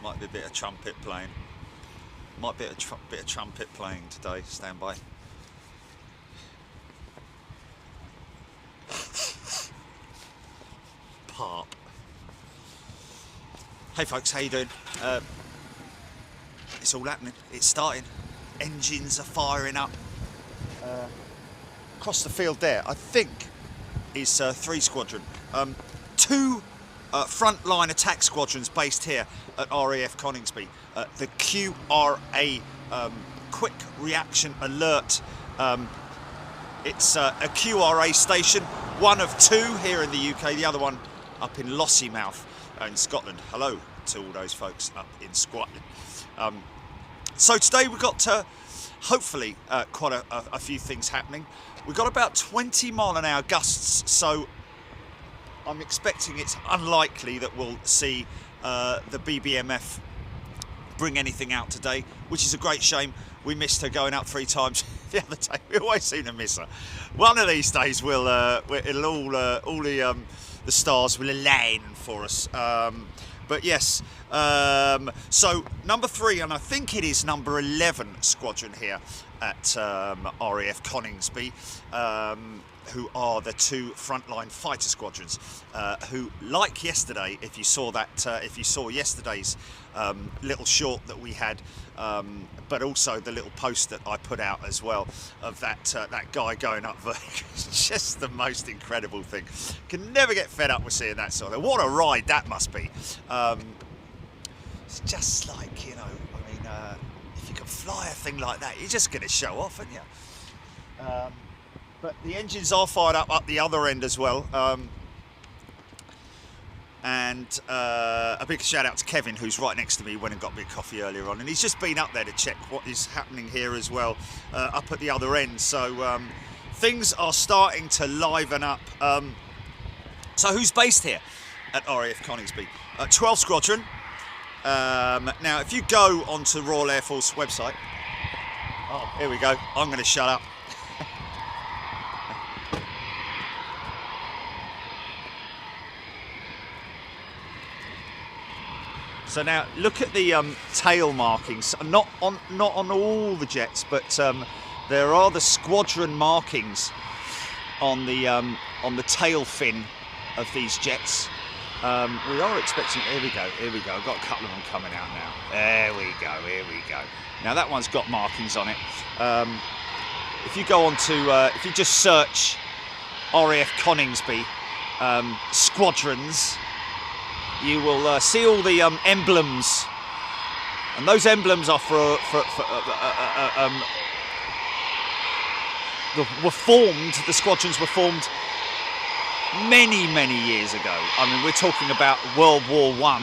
Might be a bit of trumpet playing. Might be a bit of trumpet playing today. Stand by. Parp. Hey folks, how you doing? It's all happening. It's starting. Engines are firing up. Across the field there, I think, is 3 Squadron. 2 frontline attack squadrons based here at RAF Coningsby. The QRA, Quick Reaction Alert. It's a QRA station, one of 2 here in the UK, the other one up in Lossiemouth in Scotland. Hello to all those folks up in Scotland. So today we've got hopefully quite a few things happening. We've got about 20 mile/hour gusts, so I'm expecting it's unlikely that we'll see the BBMF bring anything out today, which is a great shame. We missed her going up 3 times the other day. We always seem to miss her. One of these days, it'll all the stars will align for us. But yes, so number 3, and I think it is number 11 Squadron here at RAF Coningsby, who are the 2 frontline fighter squadrons, who, like yesterday, if you saw yesterday's little short that we had, but also the little post that I put out as well of that guy going up there. It's just the most incredible thing. Can never get fed up with seeing that sort of thing. What a ride that must be. It's just like, you know, I mean, if you can fly a thing like that, you're just going to show off, aren't you? But the engines are fired up the other end as well. And a big shout out to Kevin, who's right next to me, went and got me a coffee earlier on, and he's just been up there to check what is happening here as well, up at the other end. So things are starting to liven up. So who's based here at RAF Coningsby? 12 Squadron. Now if you go onto Royal Air Force website, oh, here we go, I'm going to shut up. So now look at the tail markings. Not on all the jets, but there are the squadron markings on the tail fin of these jets. We are expecting. Here we go. Here we go. I've got a couple of them coming out now. There we go. Here we go. Now that one's got markings on it. If you go on to, if you just search RAF Coningsby squadrons, you will see all the emblems, and those emblems are were formed. The squadrons were formed many years ago. I mean, we're talking about World War I.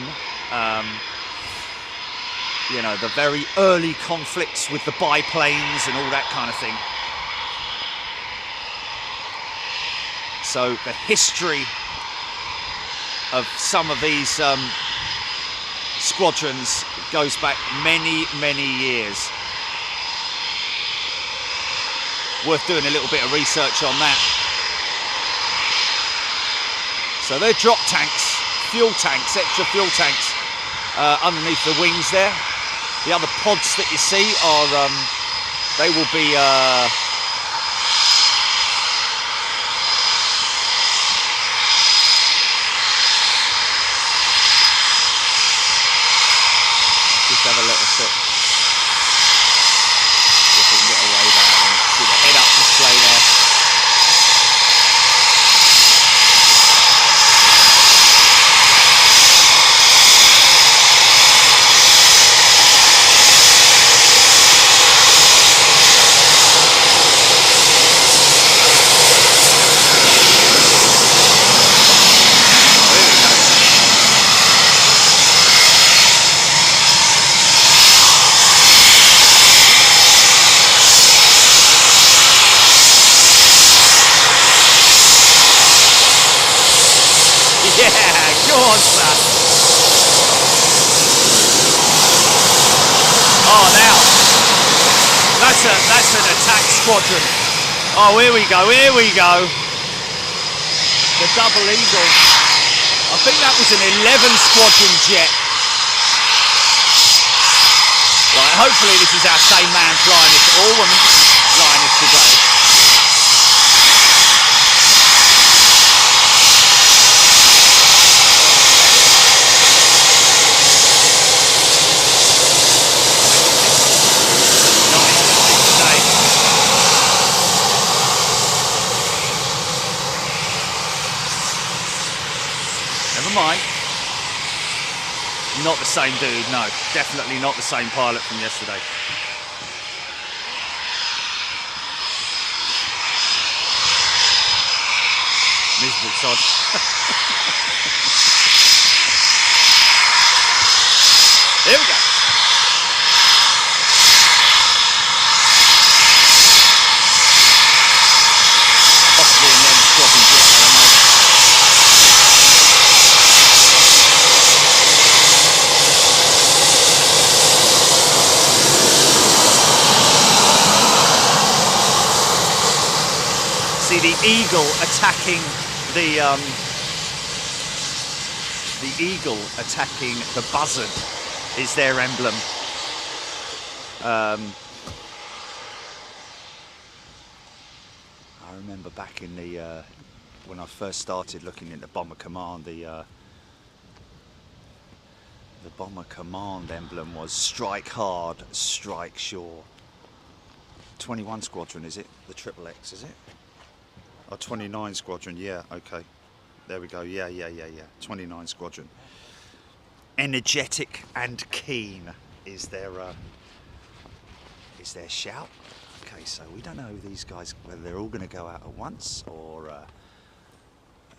You know, the very early conflicts with the biplanes and all that kind of thing. So the history of some of these squadrons goes back many years. Worth doing a little bit of research on that. So they're drop tanks, fuel tanks, extra fuel tanks underneath the wings there. The other pods that you see are, they will be have a little sip. See if we can get away there and see the head-up display there. Go on, Sam. Oh, now that's an attack squadron. Oh, here we go. Here we go. The double eagle. I think that was an 11 squadron jet. Hopefully this is our same man flying this, or woman flying this today. Never mind. Not the same dude, no. Definitely not the same pilot from yesterday. Miserable sod. Here we go. Possibly in them swapping jet, I don't know. See the eagle attacking the eagle attacking the buzzard is their emblem. I remember back in the when I first started looking into Bomber Command, the Bomber Command emblem was strike hard, strike sure. 21 Squadron, is it? The Triple X, is it? Oh, 29 Squadron, yeah, okay. There we go, yeah. 29 Squadron. Energetic and keen is their shout. Okay, so we don't know who these guys, whether they're all going to go out at once or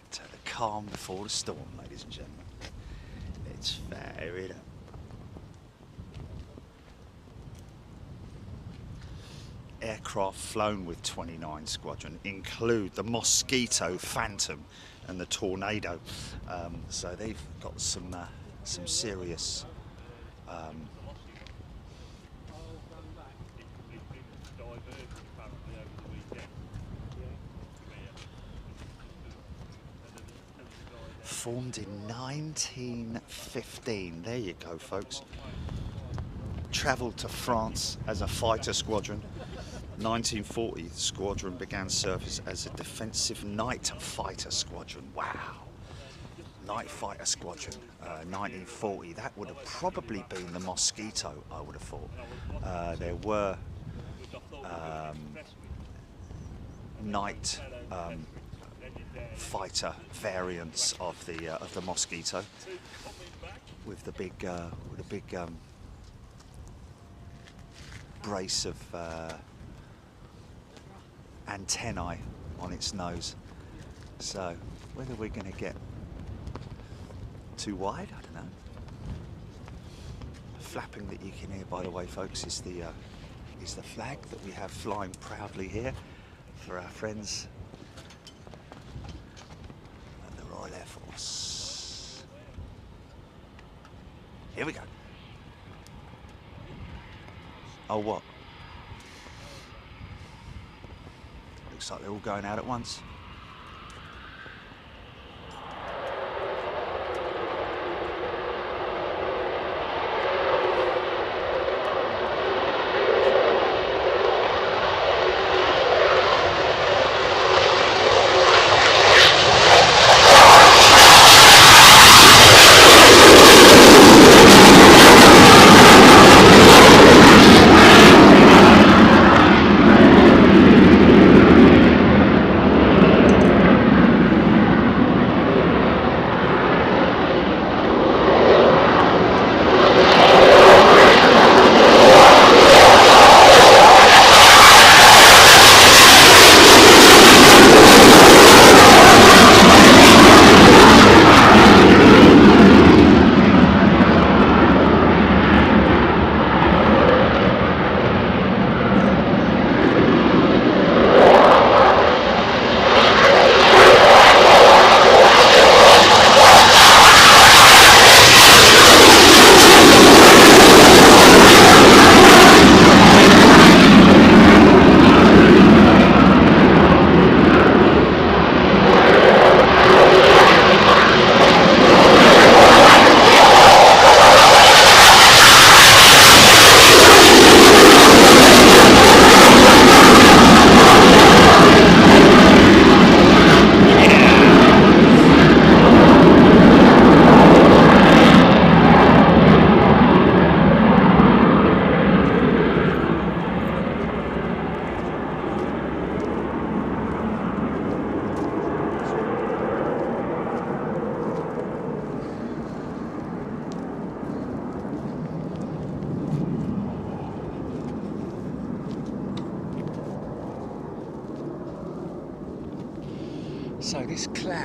to the calm before the storm, ladies and gentlemen. It's fair enough. Aircraft flown with 29 Squadron include the Mosquito, Phantom and the Tornado, so they've got some serious formed in 1915. There you go, folks. Travelled to France as a fighter squadron. 1940, the squadron began service as a defensive night fighter squadron. Wow. Night fighter squadron, 1940. That would have probably been the Mosquito, I would have thought. There were night fighter variants of the Mosquito with the big brace of antennae on its nose. So whether we're going to get too wide, I don't know. The flapping that you can hear, by the way, folks, is the flag that we have flying proudly here for our friends at the Royal Air Force. Here we go. Oh, what? Looks like they're all going out at once.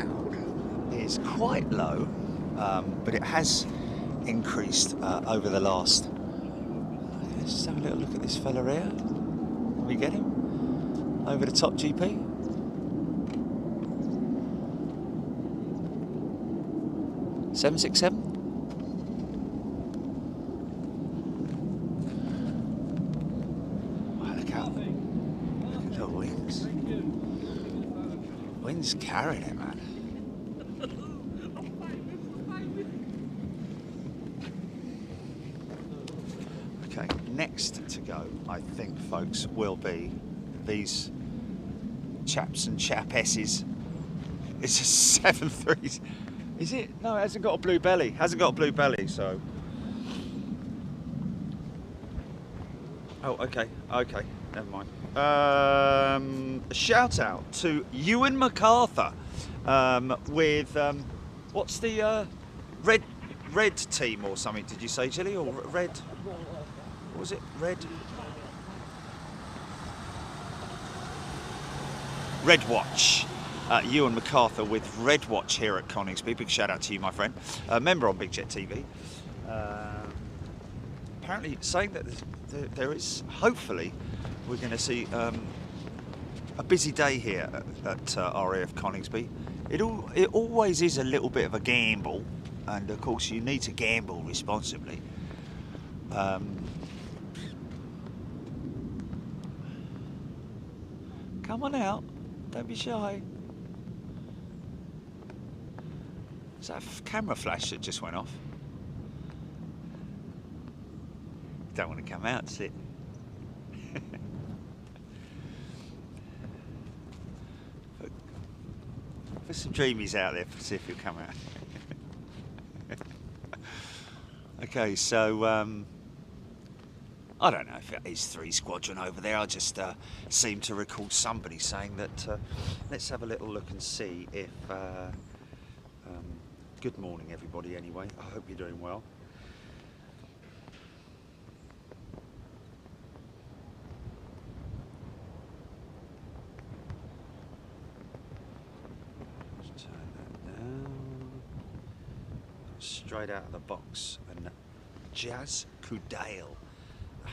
cloud is quite low, but it has increased over the last. Let's just have a little look at this fella here. Can we get him over the top, GP? $767. Wow, look at the wings. Wings carrying it, man. Okay, next to go, I think, folks, will be these chaps and chapesses. It's a 7.3. Is it? No, it hasn't got a blue belly. Hasn't got a blue belly, so. Oh, okay, okay, never mind. A shout out to Ewan MacArthur with what's the red team or something? Did you say, Gilly, or red? What was it? Red Watch. Ewan MacArthur with Red Watch here at Coningsby. Big shout out to you, my friend. Member on Big Jet TV. Apparently saying that there is, hopefully, we're going to see a busy day here at RAF Coningsby. It always is a little bit of a gamble, and of course you need to gamble responsibly. Come on out, don't be shy. Is that a camera flash that just went off? Don't want to come out, does it? Put some dreamies out there to see if you'll come out. Okay, so I don't know if it is 3 Squadron over there. I just seem to recall somebody saying that. Let's have a little look and see if. Good morning, everybody. Anyway, I hope you're doing well. Let's turn that down. Straight out of the box, and Jazz Kudale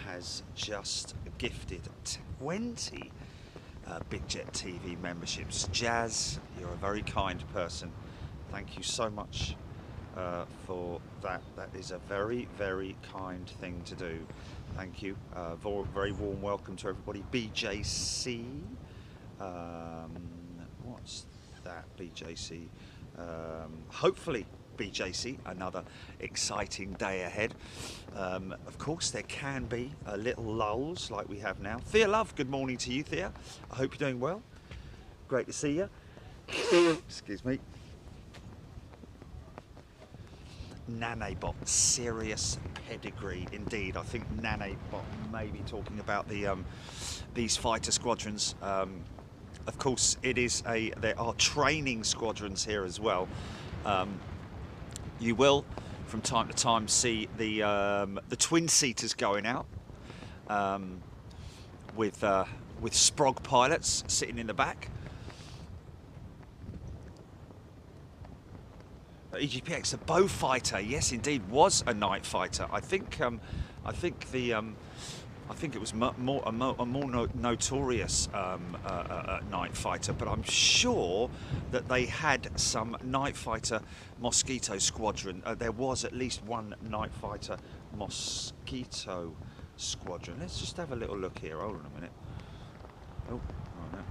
has just gifted 20 Big Jet TV memberships. Jazz, you're a very kind person. Thank you so much for that. That is a very, very kind thing to do. Thank you. Very warm welcome to everybody. BJC. What's that, BJC? Hopefully, BJC, another exciting day ahead. Of course, there can be little lulls like we have now. Thea Love, good morning to you, Thea. I hope you're doing well. Great to see you. Excuse me. Nanobot, serious pedigree indeed. I think Nanobot may be talking about the these fighter squadrons. Of course, there are training squadrons here as well. You will, from time to time, see the twin-seaters going out with Sprog pilots sitting in the back. EGPX, a bow fighter, yes, indeed, was a night fighter. I think it was a more notorious night fighter, but I'm sure that they had some night fighter Mosquito squadron. There was at least one night fighter Mosquito squadron. Let's just have a little look here. Hold on a minute. Oh, right now.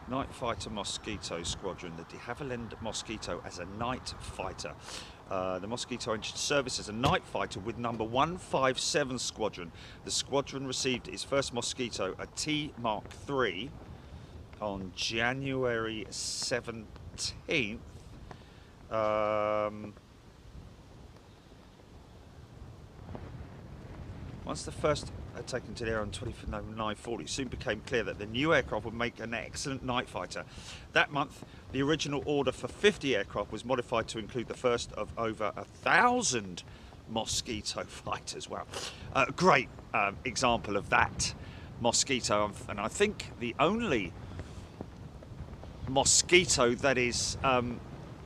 Night Fighter Mosquito Squadron, the de Havilland Mosquito as a night fighter. The Mosquito entered service as a night fighter with number 157 Squadron. The squadron received its first Mosquito, a T Mark III, on January 17th. Once the first taken to the air on 25th November 1940, it soon became clear that the new aircraft would make an excellent night fighter. That month, The original order for 50 aircraft was modified to include the first of over 1,000 Mosquito fighters. Wow, great example of that Mosquito, and I think the only Mosquito that is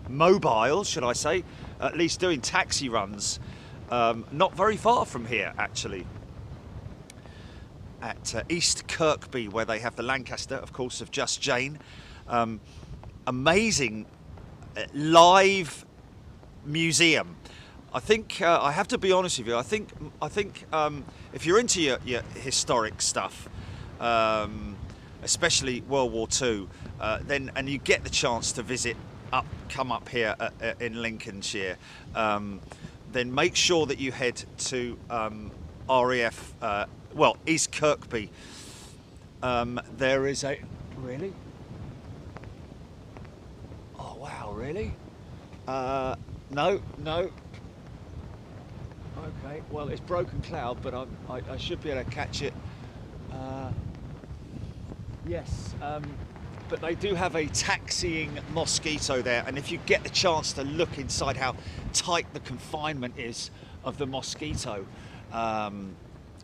mobile, should I say, at least doing taxi runs, not very far from here actually, at East Kirkby, where they have the Lancaster, of course, of Just Jane. Amazing live museum. I think I have to be honest with you. I think if you're into your historic stuff, especially World War II, then and you get the chance to come up here in Lincolnshire, then make sure that you head to RAF. Well, East Kirkby. There is a really. Oh wow, really? No. Okay, well, it's broken cloud, but I should be able to catch it. Yes, but they do have a taxiing Mosquito there, and if you get the chance to look inside how tight the confinement is of the Mosquito,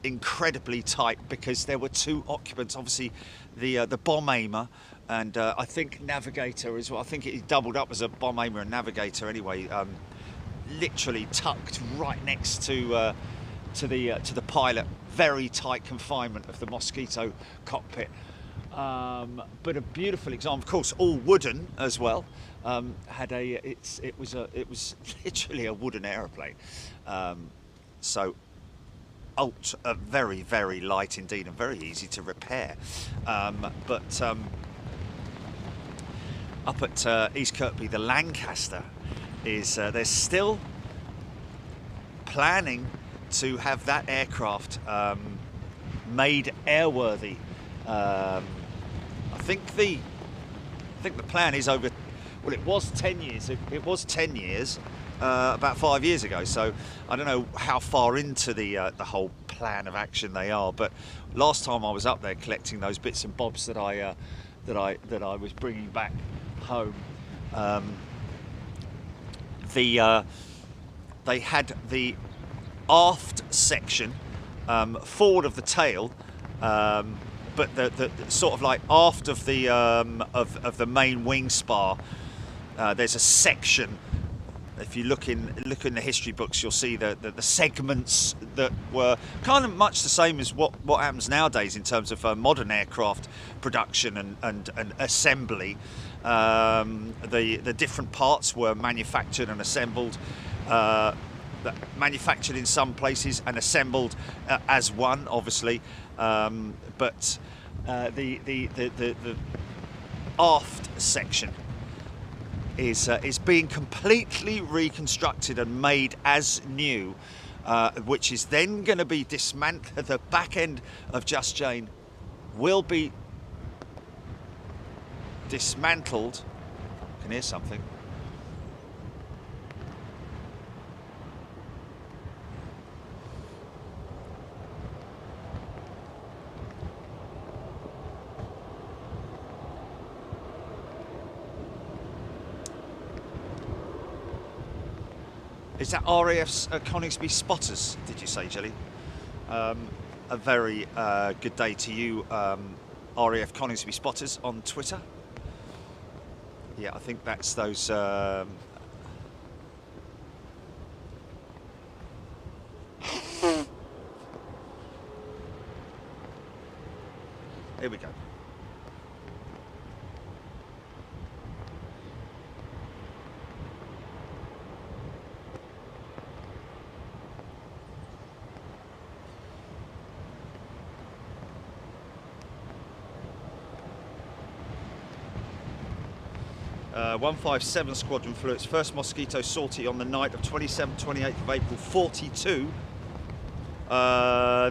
incredibly tight, because there were 2 occupants, obviously the bomb aimer and I think navigator as well. I think it doubled up as a bomb aimer and navigator anyway. Literally tucked right next to the pilot. Very tight confinement of the Mosquito cockpit, but a beautiful example. Of course, all wooden as well. It was literally a wooden aeroplane. So very, very light indeed, and very easy to repair. But up at East Kirkby, the Lancaster is they're still planning to have that aircraft made airworthy. I think the plan is over. Well, it was 10 years. It was 10 years about 5 years ago. So I don't know how far into the whole plan of action they are. But last time I was up there collecting those bits and bobs that I was bringing back home, they had the aft section forward of the tail, but the sort of like aft of the main wing spar. There's a section. If you look in the history books, you'll see the segments that were kind of much the same as what happens nowadays in terms of modern aircraft production and assembly. The different parts were manufactured and assembled, manufactured in some places and assembled as one, obviously. But the aft section is being completely reconstructed and made as new, which is then going to be dismantled. The back end of Just Jane will be dismantled. I can hear something. Is that RAF's Coningsby spotters, did you say, Jelly? A very good day to you, RAF Coningsby spotters on Twitter. Yeah, I think that's those... Here we go. Uh, 157 Squadron flew its first Mosquito sortie on the night of 27th-28th of April 42.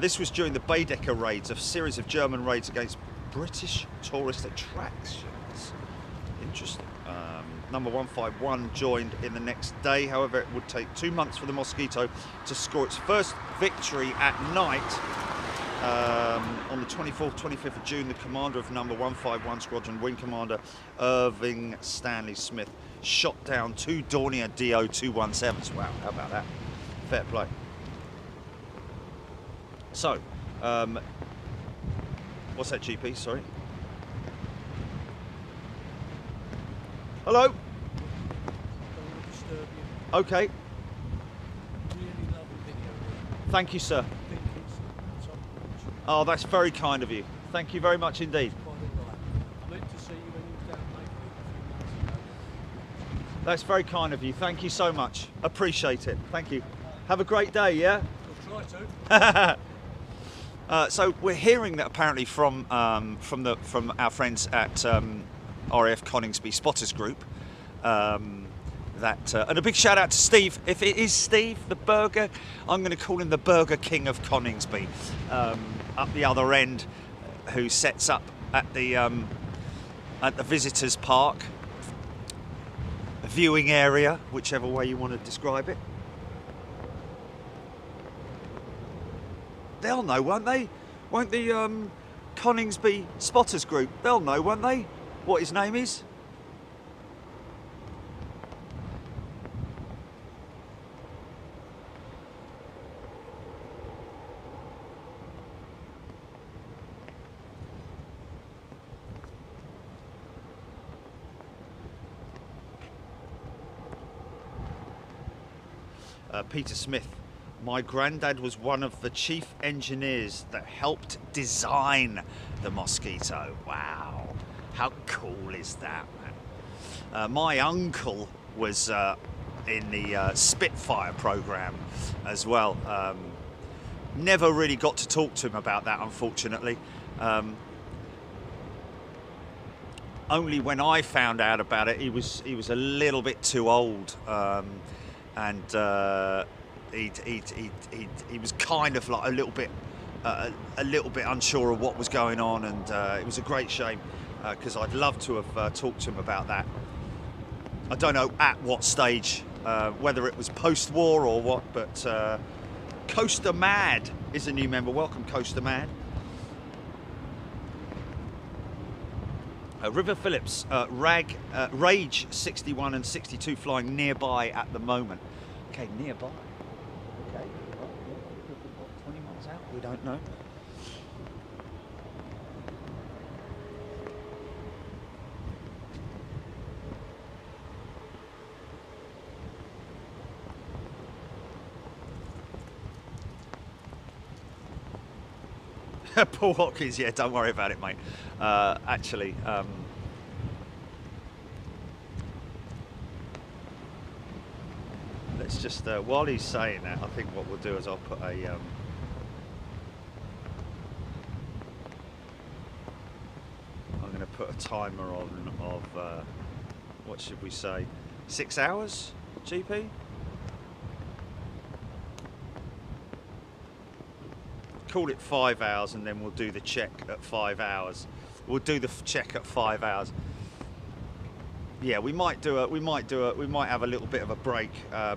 This was during the Baedeker raids, a series of German raids against British tourist attractions. Interesting. Number 151 joined in the next day. However, it would take 2 months for the Mosquito to score its first victory at night On the 24th, 25th of June, the commander of number 151 Squadron, Wing Commander Irving Stanley Smith, shot down 2 Dornier DO-217s. Wow, how about that? Fair play. So, what's that, GP? Sorry. Hello? Okay. Thank you, sir. Oh, that's very kind of you. Thank you very much indeed. That's very kind of you. Thank you so much. Appreciate it. Thank you. Have a great day, yeah? We'll try to. So we're hearing that apparently from our friends at RAF Coningsby Spotters Group, and a big shout out to Steve. If it is Steve, the burger, I'm going to call him the Burger King of Coningsby, up the other end, who sets up at the visitors park, viewing area, whichever way you want to describe it. They'll know, won't they? Won't the Coningsby Spotters Group? They'll know, won't they? What his name is? Peter Smith. My granddad was one of the chief engineers that helped design the Mosquito. Wow, how cool is that, man? My uncle was in the Spitfire program as well. Never really got to talk to him about that, unfortunately. Only when I found out about it, he was a little bit too old, and he was kind of like a little bit unsure of what was going on, and it was a great shame, because I'd love to have talked to him about that. I don't know at what stage, whether it was post-war or what, but Coaster Mad is a new member. Welcome, Coaster Mad. River Phillips, Rage 61 and 62 flying nearby at the moment. Okay, nearby. Okay, well, 20 miles out, we don't know. Paul Hopkins, yeah, don't worry about it, mate. Actually, let's just, while he's saying that, I think what we'll do is I'll put a, I'm going to put a timer on of, what should we say, 6 hours, GP? Call it 5 hours, and then we'll do the check at 5 hours. We'll do the check at 5 hours. Yeah, we might have a little bit of a break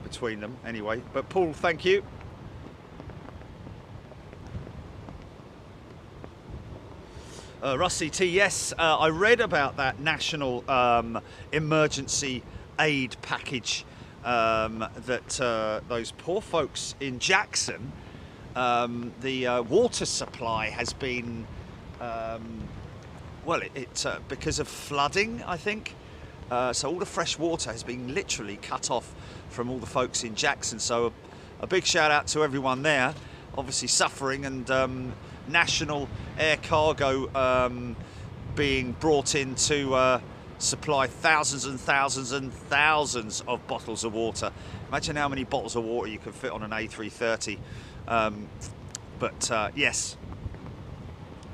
between them anyway. But Paul, thank you. Rusty T, yes, I read about that national emergency aid package that those poor folks in Jackson. The water supply has been, well, it's because of flooding, I think. So all the fresh water has been literally cut off from all the folks in Jackson. So a big shout out to everyone there, obviously suffering, and national air cargo being brought in to supply thousands and thousands and thousands of bottles of water. Imagine how many bottles of water you can fit on an A330. But yes,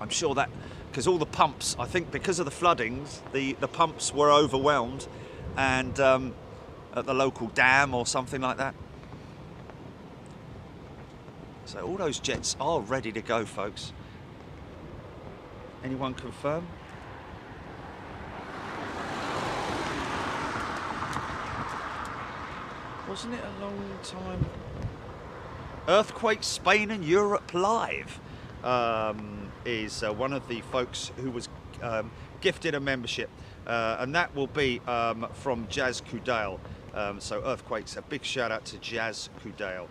I'm sure that, because all the pumps, I think because of the floodings, the pumps were overwhelmed, and at the local dam or something like that. So all those jets are ready to go, folks. Anyone confirm? Wasn't it a long time? Earthquake, Spain and Europe live. is one of the folks who was gifted a membership, and that will be from Jazz Kudale. So Earthquakes, a big shout out to Jazz Kudale.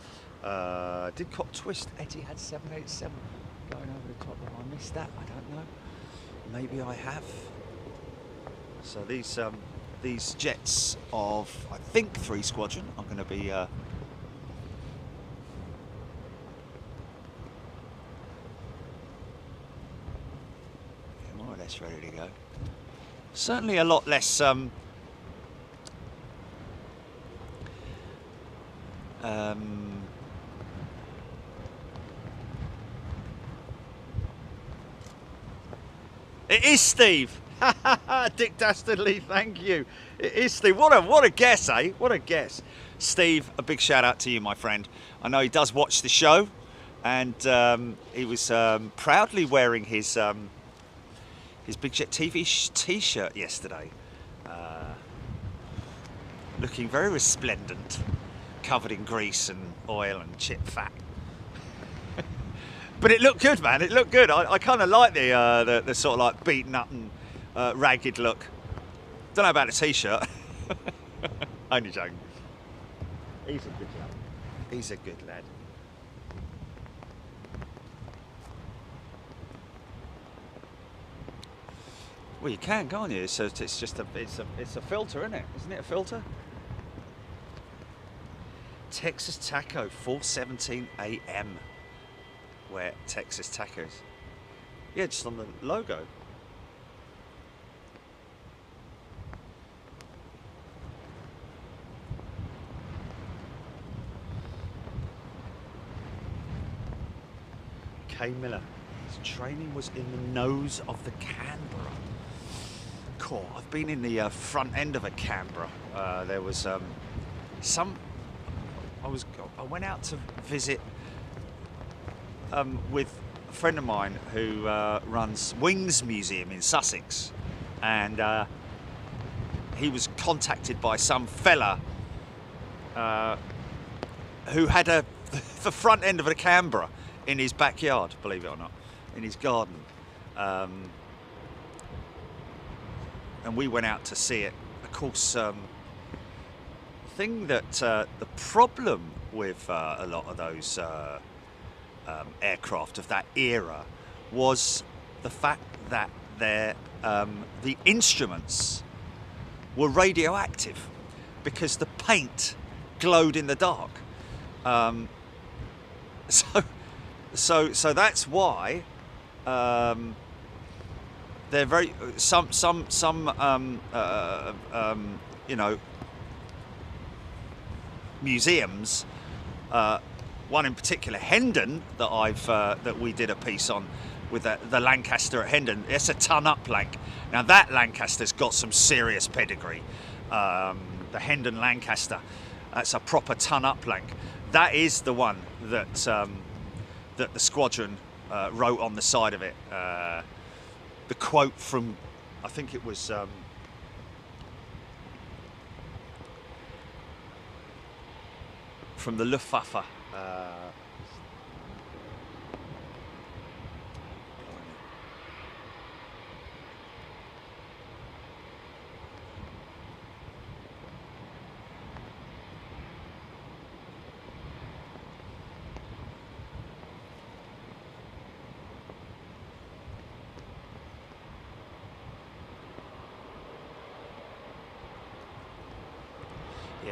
Did Cop Twist Etihad 787 going over the top? Have I missed that? I don't know. Maybe I have. So these jets of, I think, 3 Squadron are going to be more or less ready to go. Certainly a lot less it is Steve. Dick Dastardly, thank you. It is Steve. What a guess, eh? What a guess. Steve, a big shout out to you, my friend. I know he does watch the show, and he was proudly wearing his Big Jet TV t-shirt yesterday. Looking very resplendent, covered in grease and oil and chip fat. But it looked good, man. It looked good. I kind of like the sort of like beaten up and ragged look. Don't know about the t-shirt. Only joking. He's a good lad. He's a good lad. Well, you can, can't you? So it's just it's a filter, isn't it? Isn't it a filter? Texas Taco, 4:17 a.m. Where Texas Tacos? Yeah, just on the logo. K. Miller. His training was in the nose of the Canberra. Cool. I've been in the front end of a Canberra. There was I went out to visit with a friend of mine who runs Wings Museum in Sussex, and he was contacted by some fella who had the front end of a Canberra in his backyard, believe it or not, in his garden, and we went out to see it. Of course, the thing that the problem with a lot of those aircraft of that era was the fact that the instruments were radioactive because the paint glowed in the dark. So that's why they're very some you know, museums. One in particular, Hendon, that we did a piece on with the Lancaster at Hendon. It's a ton-up Lanc. Now that Lancaster's got some serious pedigree. The Hendon Lancaster, that's a proper ton-up Lanc. That is the one that that the Squadron wrote on the side of it. The quote from, I think it was from the Luftwaffe.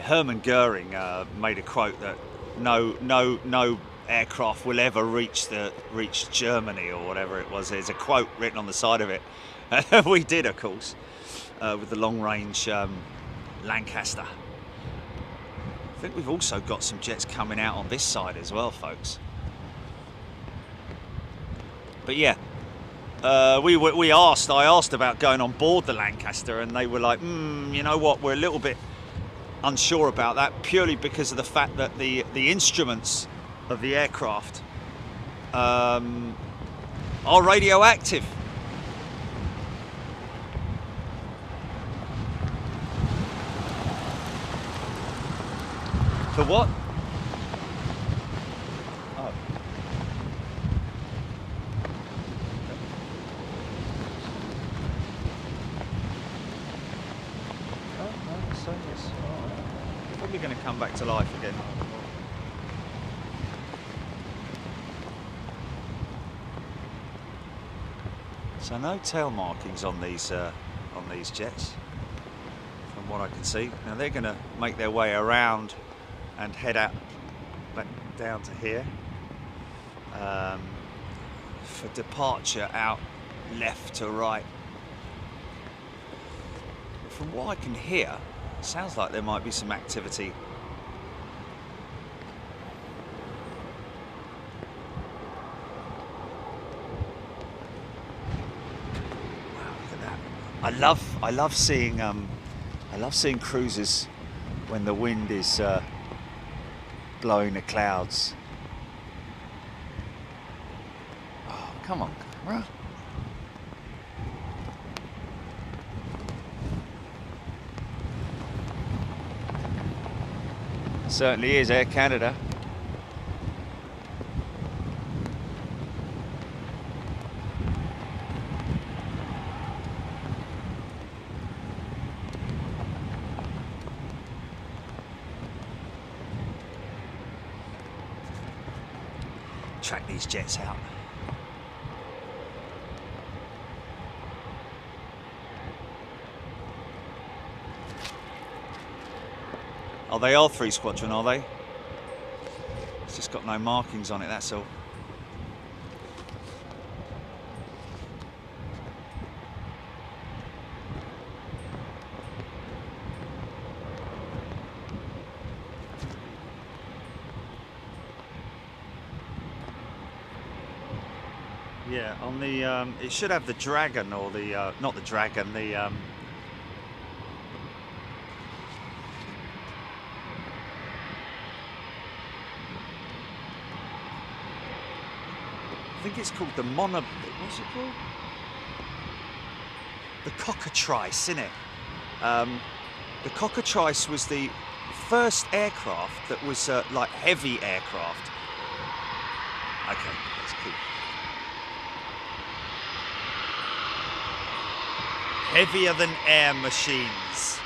Hermann Goering made a quote that no aircraft will ever reach Germany, or whatever it was. There's a quote written on the side of it. We did, of course, with the long-range Lancaster. I think we've also got some jets coming out on this side as well, folks. But yeah, I asked about going on board the Lancaster, and they were like, you know what, we're a little bit unsure about that, purely because of the fact that the instruments of the aircraft are radioactive. For what? Oh. again. So no tail markings on these jets, from what I can see. Now they're going to make their way around and head out back down to here for departure out left to right. From what I can hear, it sounds like there might be some activity. Wow, look at that! I love seeing cruisers when the wind is blowing the clouds. Oh, come on, camera. Certainly is Air Canada. Track these jets out. Oh, they are 3 Squadron, are they? It's just got no markings on it, that's all. Yeah, on the it should have the Dragon, or the not the Dragon, the I think it's called the what's it called? The Cockatrice, isn't it? The Cockatrice was the first aircraft that was like heavy aircraft. Okay, that's cool. Heavier than air machines.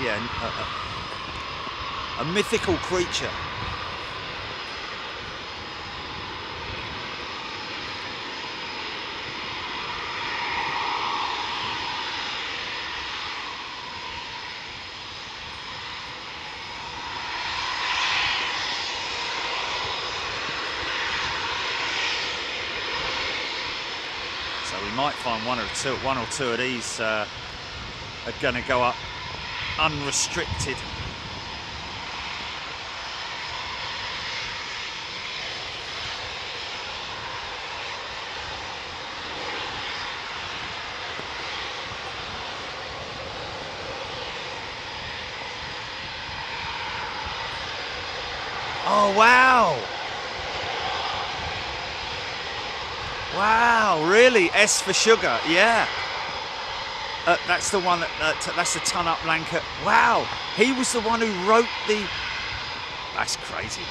Yeah, a mythical creature. So we might find one or two of these are going to go up unrestricted. Oh wow! Wow, really? S for sugar, yeah. That's the one that's the ton up blanket. Wow, he was the one who wrote the. That's crazy.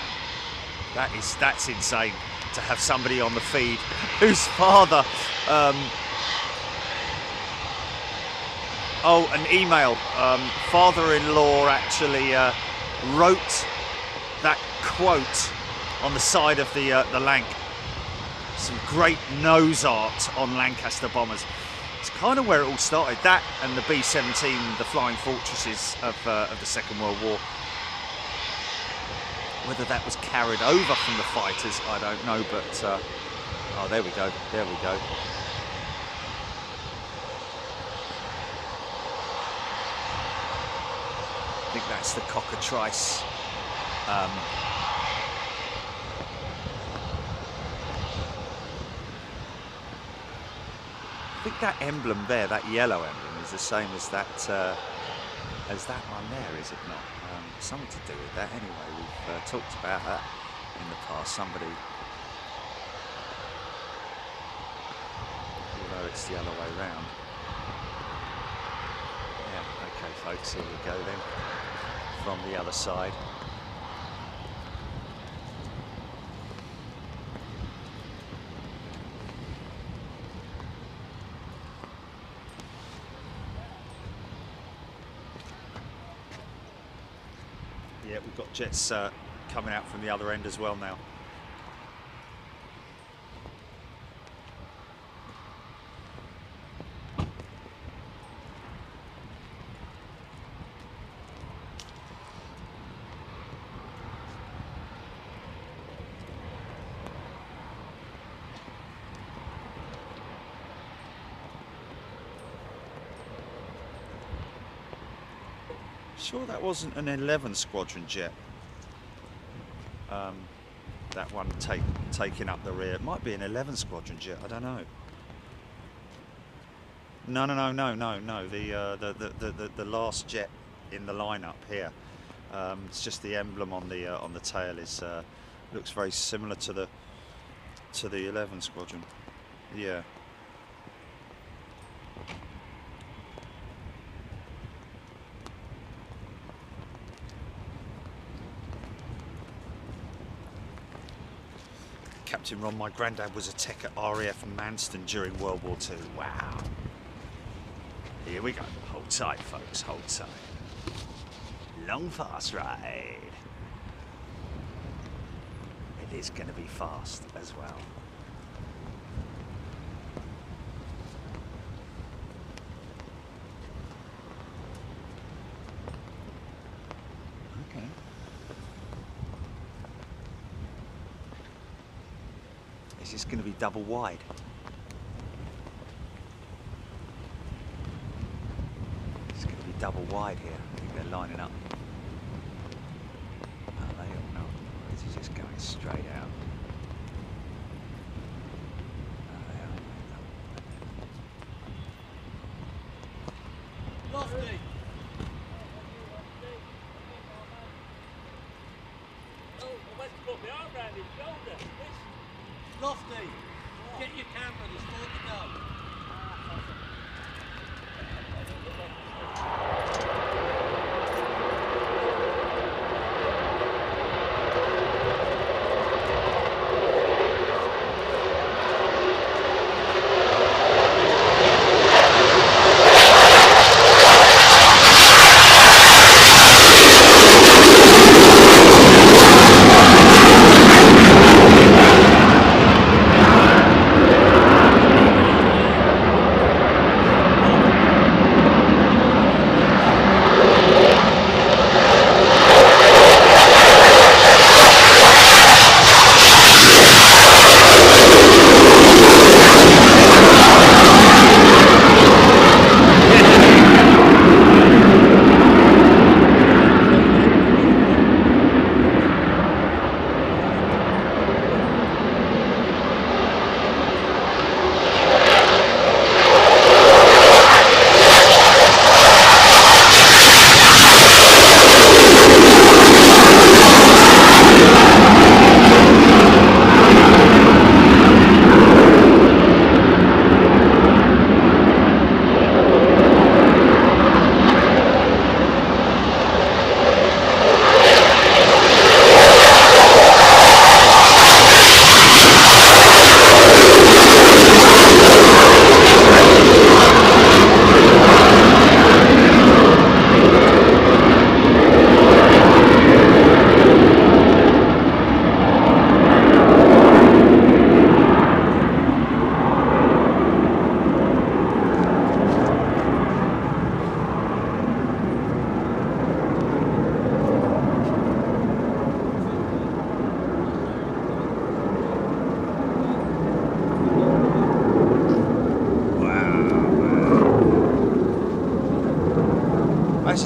That's insane to have somebody on the feed whose father. Oh, an email. Father-in-law actually wrote that quote on the side of the Lanc. Some great nose art on Lancaster bombers. It's kind of where it all started. That and the B-17, the flying fortresses of the Second World War. Whether that was carried over from the fighters, I don't know. But oh, there we go. There we go. I think that's the Cockatrice. I think that emblem there, that yellow emblem, is the same as that one there, is it not? Something to do with that. Anyway, we've talked about that in the past. Somebody, although it's the other way round. Yeah, okay, folks, here we go then, from the other side. Yeah, we've got jets coming out from the other end as well now. Sure that wasn't an 11 squadron jet. That one taking up the rear. It might be an 11 squadron jet, I don't know. No. The last jet in the lineup here. It's just the emblem on the tail is looks very similar to the 11 squadron. Yeah. Captain Ron, my granddad was a tech at RAF Manston during World War II. Wow. Here we go. Hold tight, folks. Hold tight. Long, fast ride. It is going to be fast as well. Okay. Is this going to be double wide? It's going to be double wide here. I think they're lining up. Are they or not? Or is he just going straight out? Lofty! Oh, I went to put my arm around his shoulder. Lofty, get your camera, there's more to go.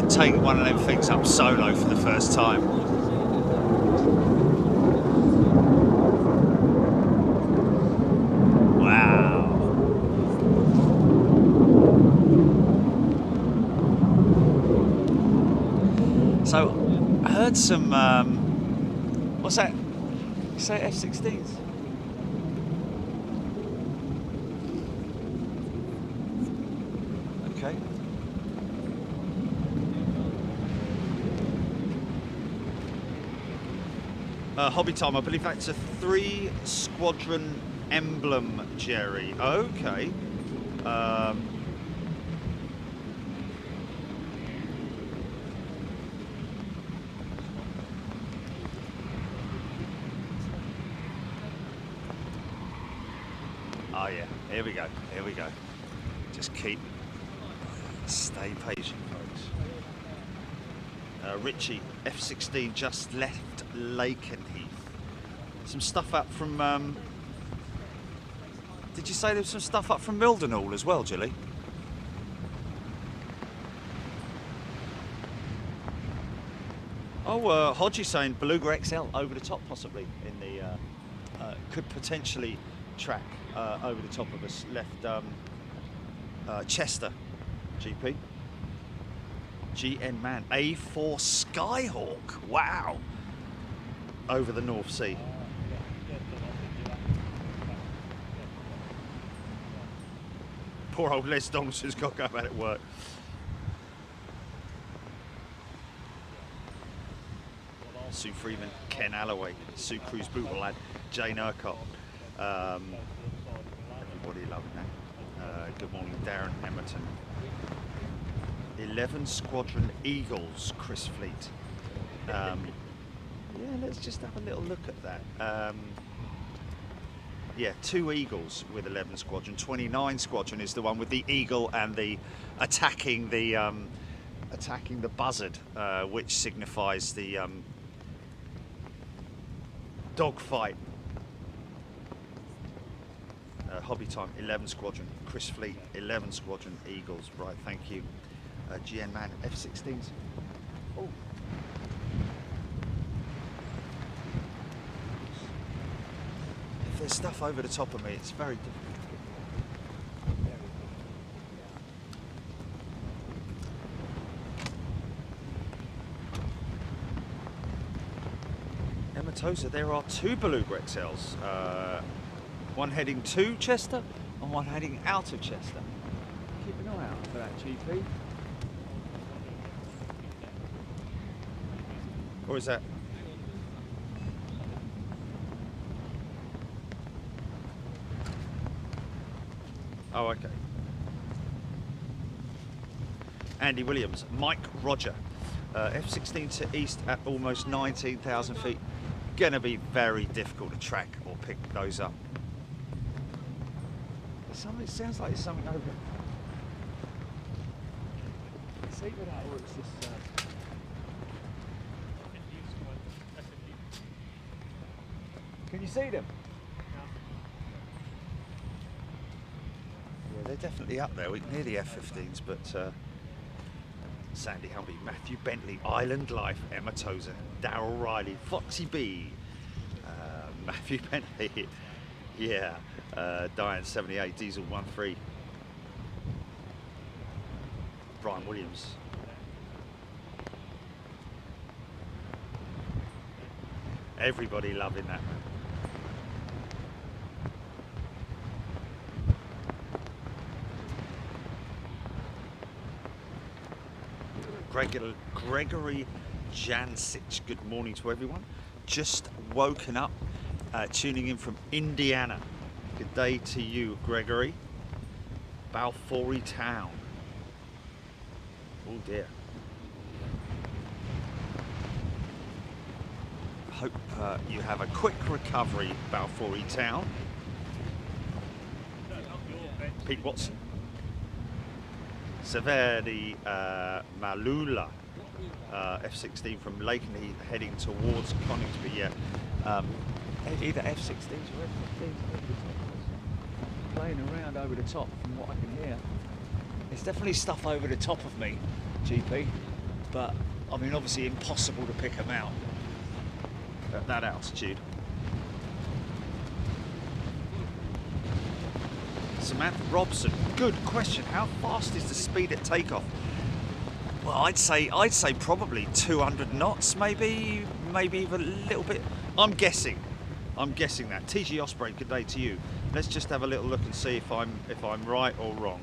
Take one of them things up solo for the first time. Wow. So I heard some what's that? You say F-16s? Okay. Hobby time, I believe that's a 3 squadron emblem, Jerry. Okay. Oh yeah, here we go, here we go. Just stay patient, folks. Richie, F-16 just left Lakenheath. Some stuff up from, did you say there's some stuff up from Mildenhall as well, Gilly? Oh, Hodgie's saying Beluga XL over the top possibly in the, could potentially track over the top of us. Left Chester, GP. GN man, A4 Skyhawk, wow. Over the North Sea. Poor old Les Donaldson's got to go back at work. Sue Freeman, Ken Alloway, Sue Cruz Bootle lad, Jane Urquhart. Everybody loving that. Good morning, Darren Emerton. 11 Squadron Eagles, Chris Fleet. Yeah, let's just have a little look at that. Yeah, 2 Eagles with 11 Squadron. 29 Squadron is the one with the Eagle and the attacking the buzzard, which signifies the dogfight. Hobby time, 11 Squadron. Chris Fleet, 11 Squadron Eagles. Right, thank you. GN man, F-16s. Oh. If there's stuff over the top of me, it's very difficult. Emma Tozer, there are 2 Beluga XLs. One heading to Chester and one heading out of Chester. Keep an eye out for that, GP. Or is that? Oh, okay. Andy Williams, Mike Roger. F-16 to east at almost 19,000 feet. Gonna be very difficult to track or pick those up. It sounds like there's something over. See what that or it's this. Can you see them? Yeah, they're definitely up there. We can hear the F-15s, but Sandy Humby, Matthew Bentley, Island Life, Emma Tozer, Darryl Riley, Foxy B, Matthew Bentley, yeah, Diane 78, Diesel 13, Brian Williams. Everybody loving that, man. Gregory Jancic, good morning to everyone. Just woken up, tuning in from Indiana. Good day to you, Gregory. Balfour Town. Oh dear. Hope you have a quick recovery, Balfour Town. Pete Watson. Severi Malula, F-16 from Lakenheath heading towards Coningsby. Yeah, either F-16s or F-15s playing around over the top from what I can hear. There's definitely stuff over the top of me, GP, but I mean obviously impossible to pick them out at that altitude. Samantha Robson, good question. How fast is the speed at takeoff? Well, I'd say probably 200 knots, maybe even a little bit. I'm guessing that. TG Osprey, good day to you. Let's just have a little look and see if I'm right or wrong.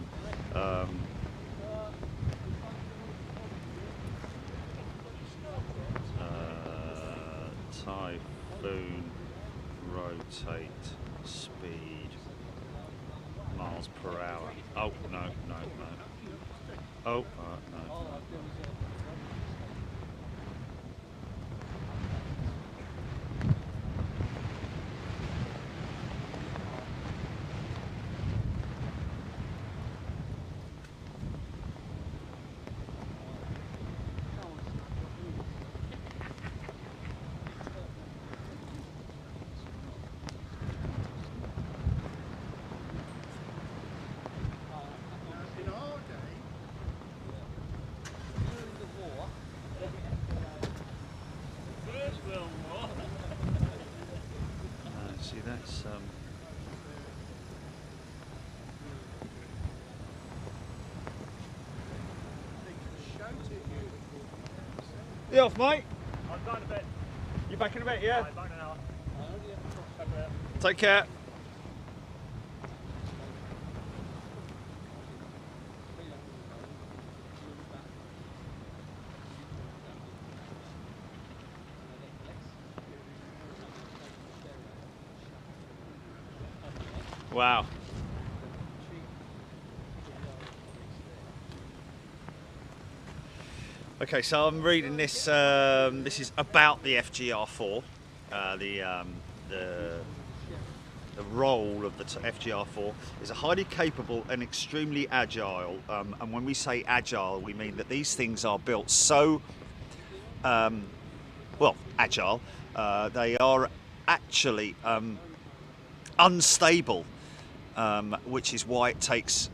Typhoon rotate speed. Miles per hour. Oh, no. Oh, no. You off, mate? I'm going a bit. You back in a bit, yeah? I'm back in an hour. Take care. Wow. Okay, so I'm reading this. This is about the FGR4, the role of the FGR4 is a highly capable and extremely agile. And when we say agile, we mean that these things are built so well agile. They are actually unstable, which is why it takes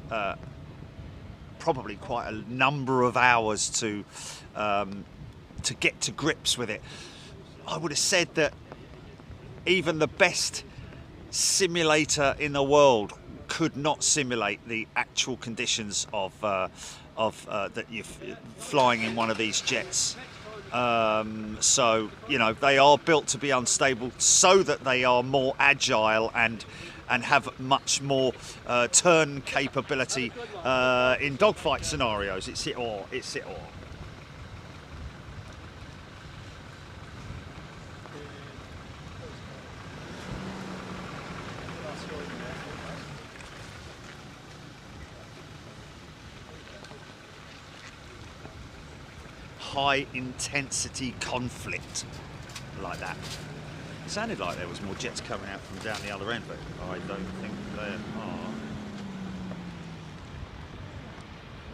probably quite a number of hours to get to grips with it. I would have said that even the best simulator in the world could not simulate the actual conditions of that you're flying in one of these jets. So you know, they are built to be unstable so that they are more agile and have much more turn capability in dogfight scenarios. It's it or. High intensity conflict like that. It sounded like there was more jets coming out from down the other end, but I don't think there are.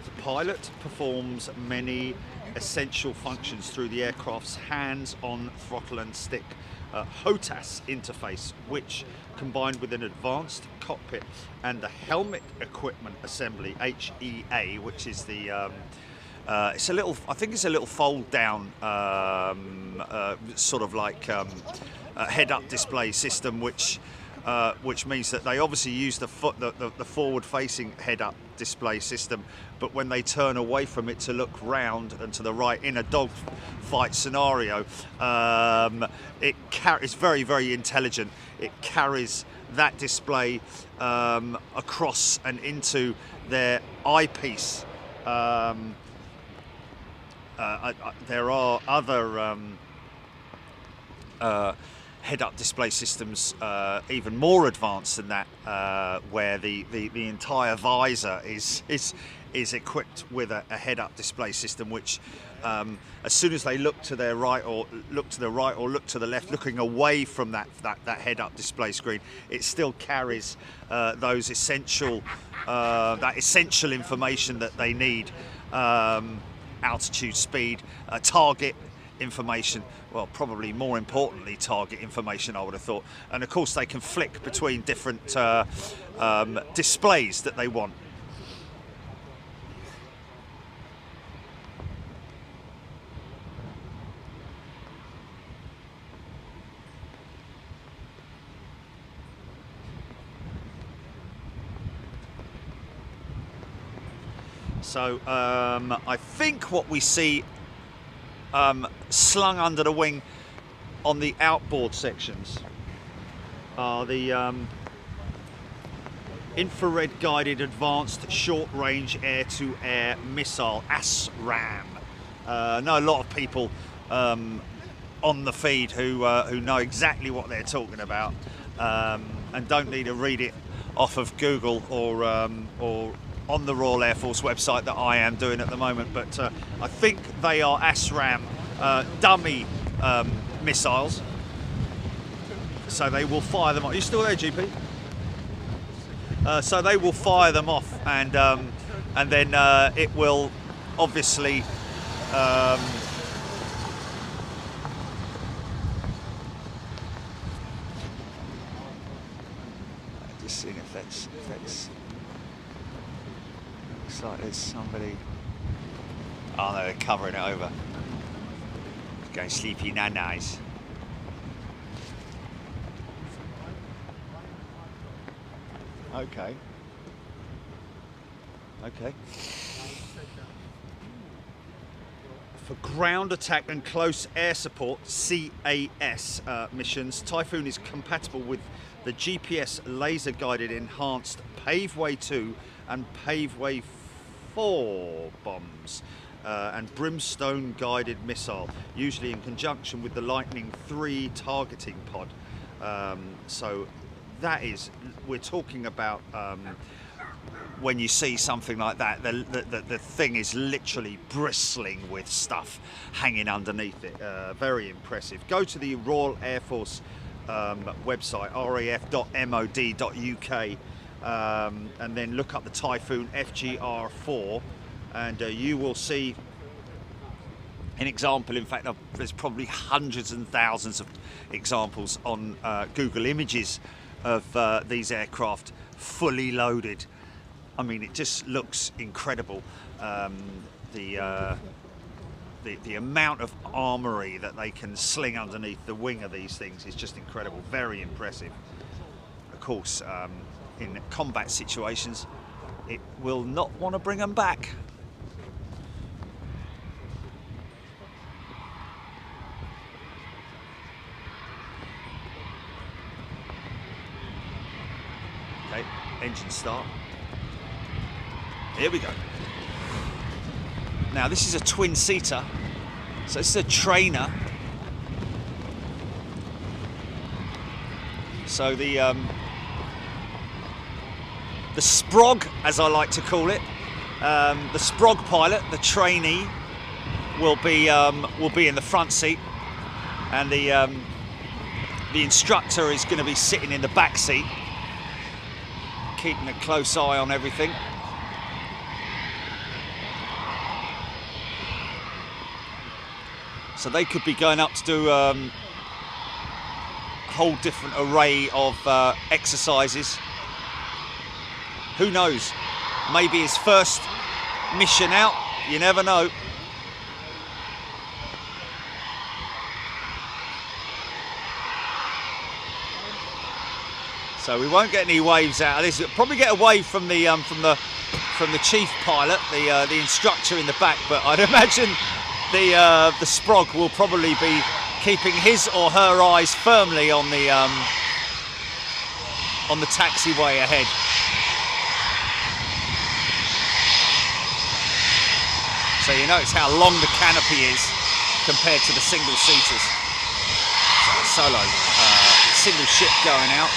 The pilot performs many essential functions through the aircraft's hands-on throttle and stick HOTAS interface, which, combined with an advanced cockpit and the helmet equipment assembly (HEA), which is the it's a little, I think it's a little fold down sort of like head-up display system, which means that they obviously use the forward-facing head-up display system, but when they turn away from it to look round and to the right in a dogfight scenario, it's very, very intelligent. It carries that display across and into their eyepiece. There are other head-up display systems even more advanced than that, where the entire visor is equipped with a head-up display system, which as soon as they look to their right or look to the right or look to the left, looking away from that head-up display screen, it still carries those essential information that they need. Altitude, speed, target information, well, probably more importantly target information, I would have thought, and of course they can flick between different displays that they want. So I think what we see slung under the wing on the outboard sections are the infrared guided advanced short range air-to-air missile ASRAAM. I know a lot of people on the feed who know exactly what they're talking about and don't need to read it off of Google or on the Royal Air Force website that I am doing at the moment, but I think they are ASRAAM dummy missiles, so they will fire them off. Are you still there, GP? So they will fire them off, and then it will obviously just seeing if that's looks like there's somebody. Oh no, they're covering it over. Going sleepy nanas. Okay. For ground attack and close air support, CAS missions, Typhoon is compatible with the GPS laser guided enhanced Paveway 2 and Paveway 4 bombs and Brimstone guided missile, usually in conjunction with the Lightning 3 targeting pod. So that is, we're talking about when you see something like that, the thing is literally bristling with stuff hanging underneath it. Very impressive. Go to the Royal Air Force website, raf.mod.uk, and then look up the Typhoon FGR4, and you will see an example. In fact, there's probably hundreds and thousands of examples on Google Images of these aircraft fully loaded. I mean, it just looks incredible. The amount of armoury that they can sling underneath the wing of these things is just incredible. Very impressive. Of course, in combat situations, it will not want to bring them back. Okay, engine start. Here we go. Now this is a twin-seater, so this is a trainer. So the sprog, as I like to call it, the sprog pilot, the trainee, will be in the front seat, and the instructor is going to be sitting in the back seat, keeping a close eye on everything. So they could be going up to do a whole different array of exercises. Who knows? Maybe his first mission out, you never know. So we won't get any waves out of this. We'll probably get a wave from the chief pilot, the instructor in the back, but I'd imagine the sprog will probably be keeping his or her eyes firmly on the taxiway ahead. So you notice how long the canopy is compared to the single seaters. Solo single ship going out.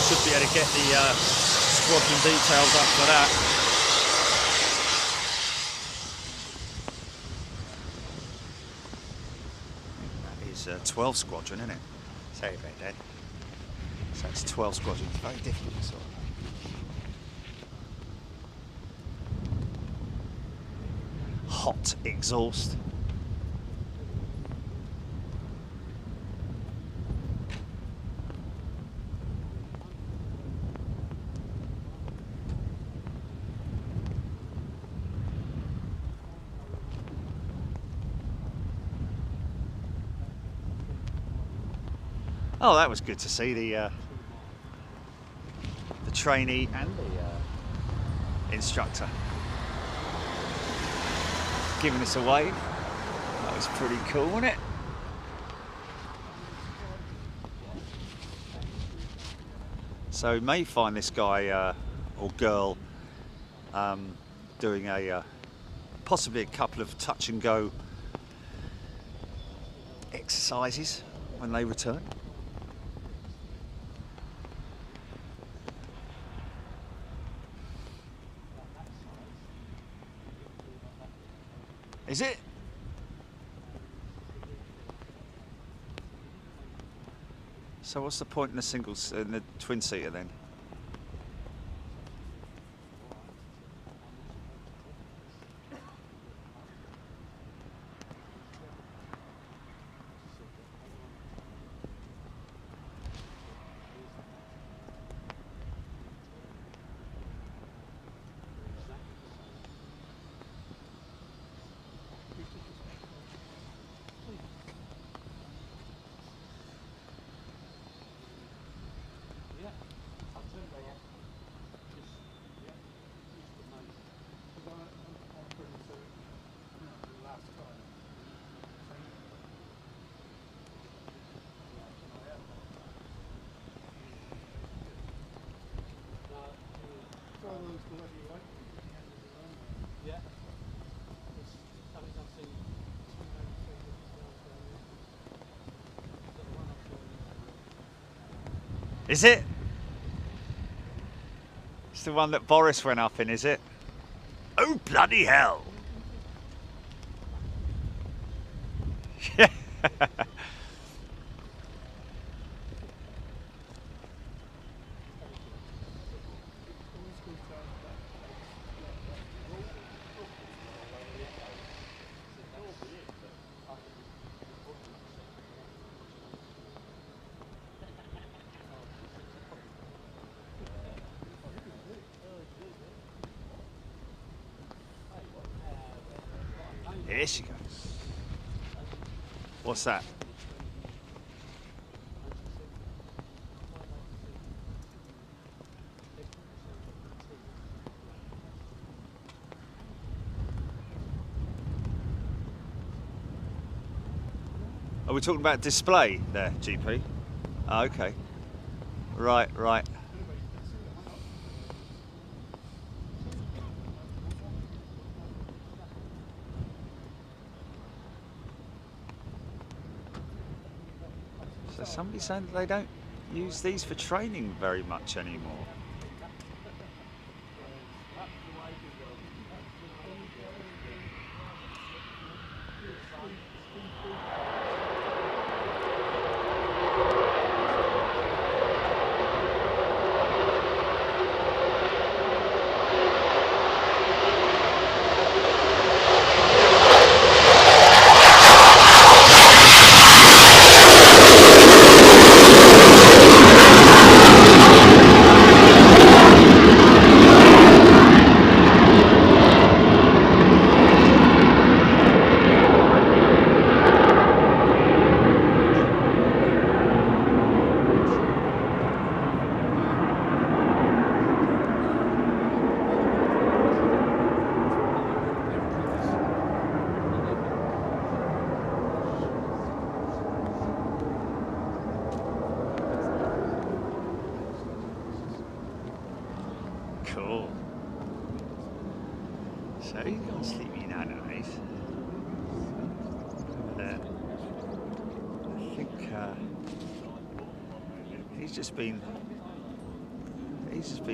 Should be able to get the squadron details up for that. That is 12 squadron, isn't it? Sorry about that. So it's 12 squadron. It's very difficult to sort. Hot exhaust. Oh, that was good to see the trainee and the instructor giving us a wave. That was pretty cool, wasn't it? So you may find this guy or girl doing possibly a couple of touch and go exercises when they return. Is it? So what's the point in the twin-seater then? Yeah. I think I've seen Is it? It's the one that Boris went up in, is it? Oh, bloody hell. Yeah. Here she goes. What's that? Are we talking about display there, GP? Oh, okay. Right, right. So somebody's saying that they don't use these for training very much anymore. Cool. So you can't sleep in underneath. There. I think he's just been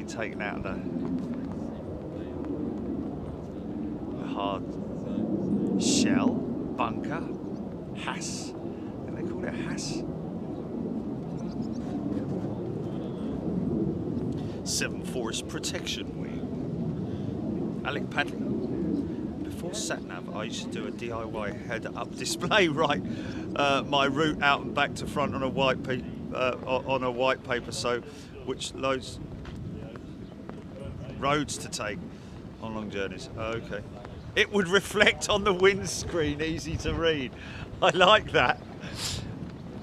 taken out of the hard shell bunker. Hass. I think they call it Hass. 7 Force Protection Wing. Alec Padley. Before SatNav, I used to do a DIY header-up display. Right, my route out and back to front on a white paper, so which loads roads to take on long journeys. Okay, it would reflect on the windscreen, easy to read. I like that.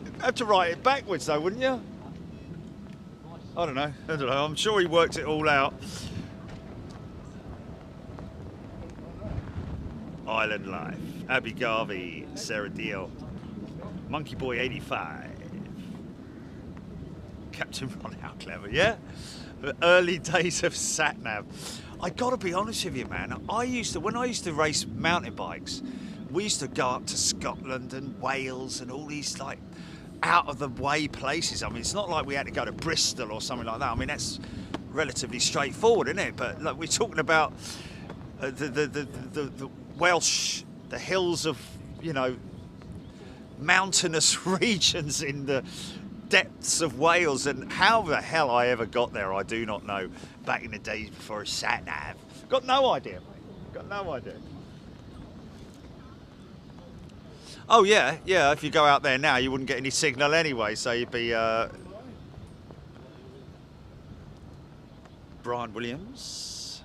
You'd have to write it backwards though, wouldn't you? I don't know. I'm sure he worked it all out. Island Life. Abby Garvey, Sarah Deal, Monkey Boy 85, Captain Ron, how clever, yeah? The early days of SatNav. I gotta be honest with you, man. When I used to race mountain bikes, we used to go up to Scotland and Wales and all these like out of the way places. I mean, it's not like we had to go to Bristol or something like that. I mean, that's relatively straightforward, isn't it? But like we're talking about the Welsh, the hills of, you know, mountainous regions in the depths of Wales, and how the hell I ever got there, I do not know. Back in the days before a sat-nav, got no idea, mate. Got no idea. Oh yeah, yeah. If you go out there now, you wouldn't get any signal anyway, so you'd be. Brian Williams.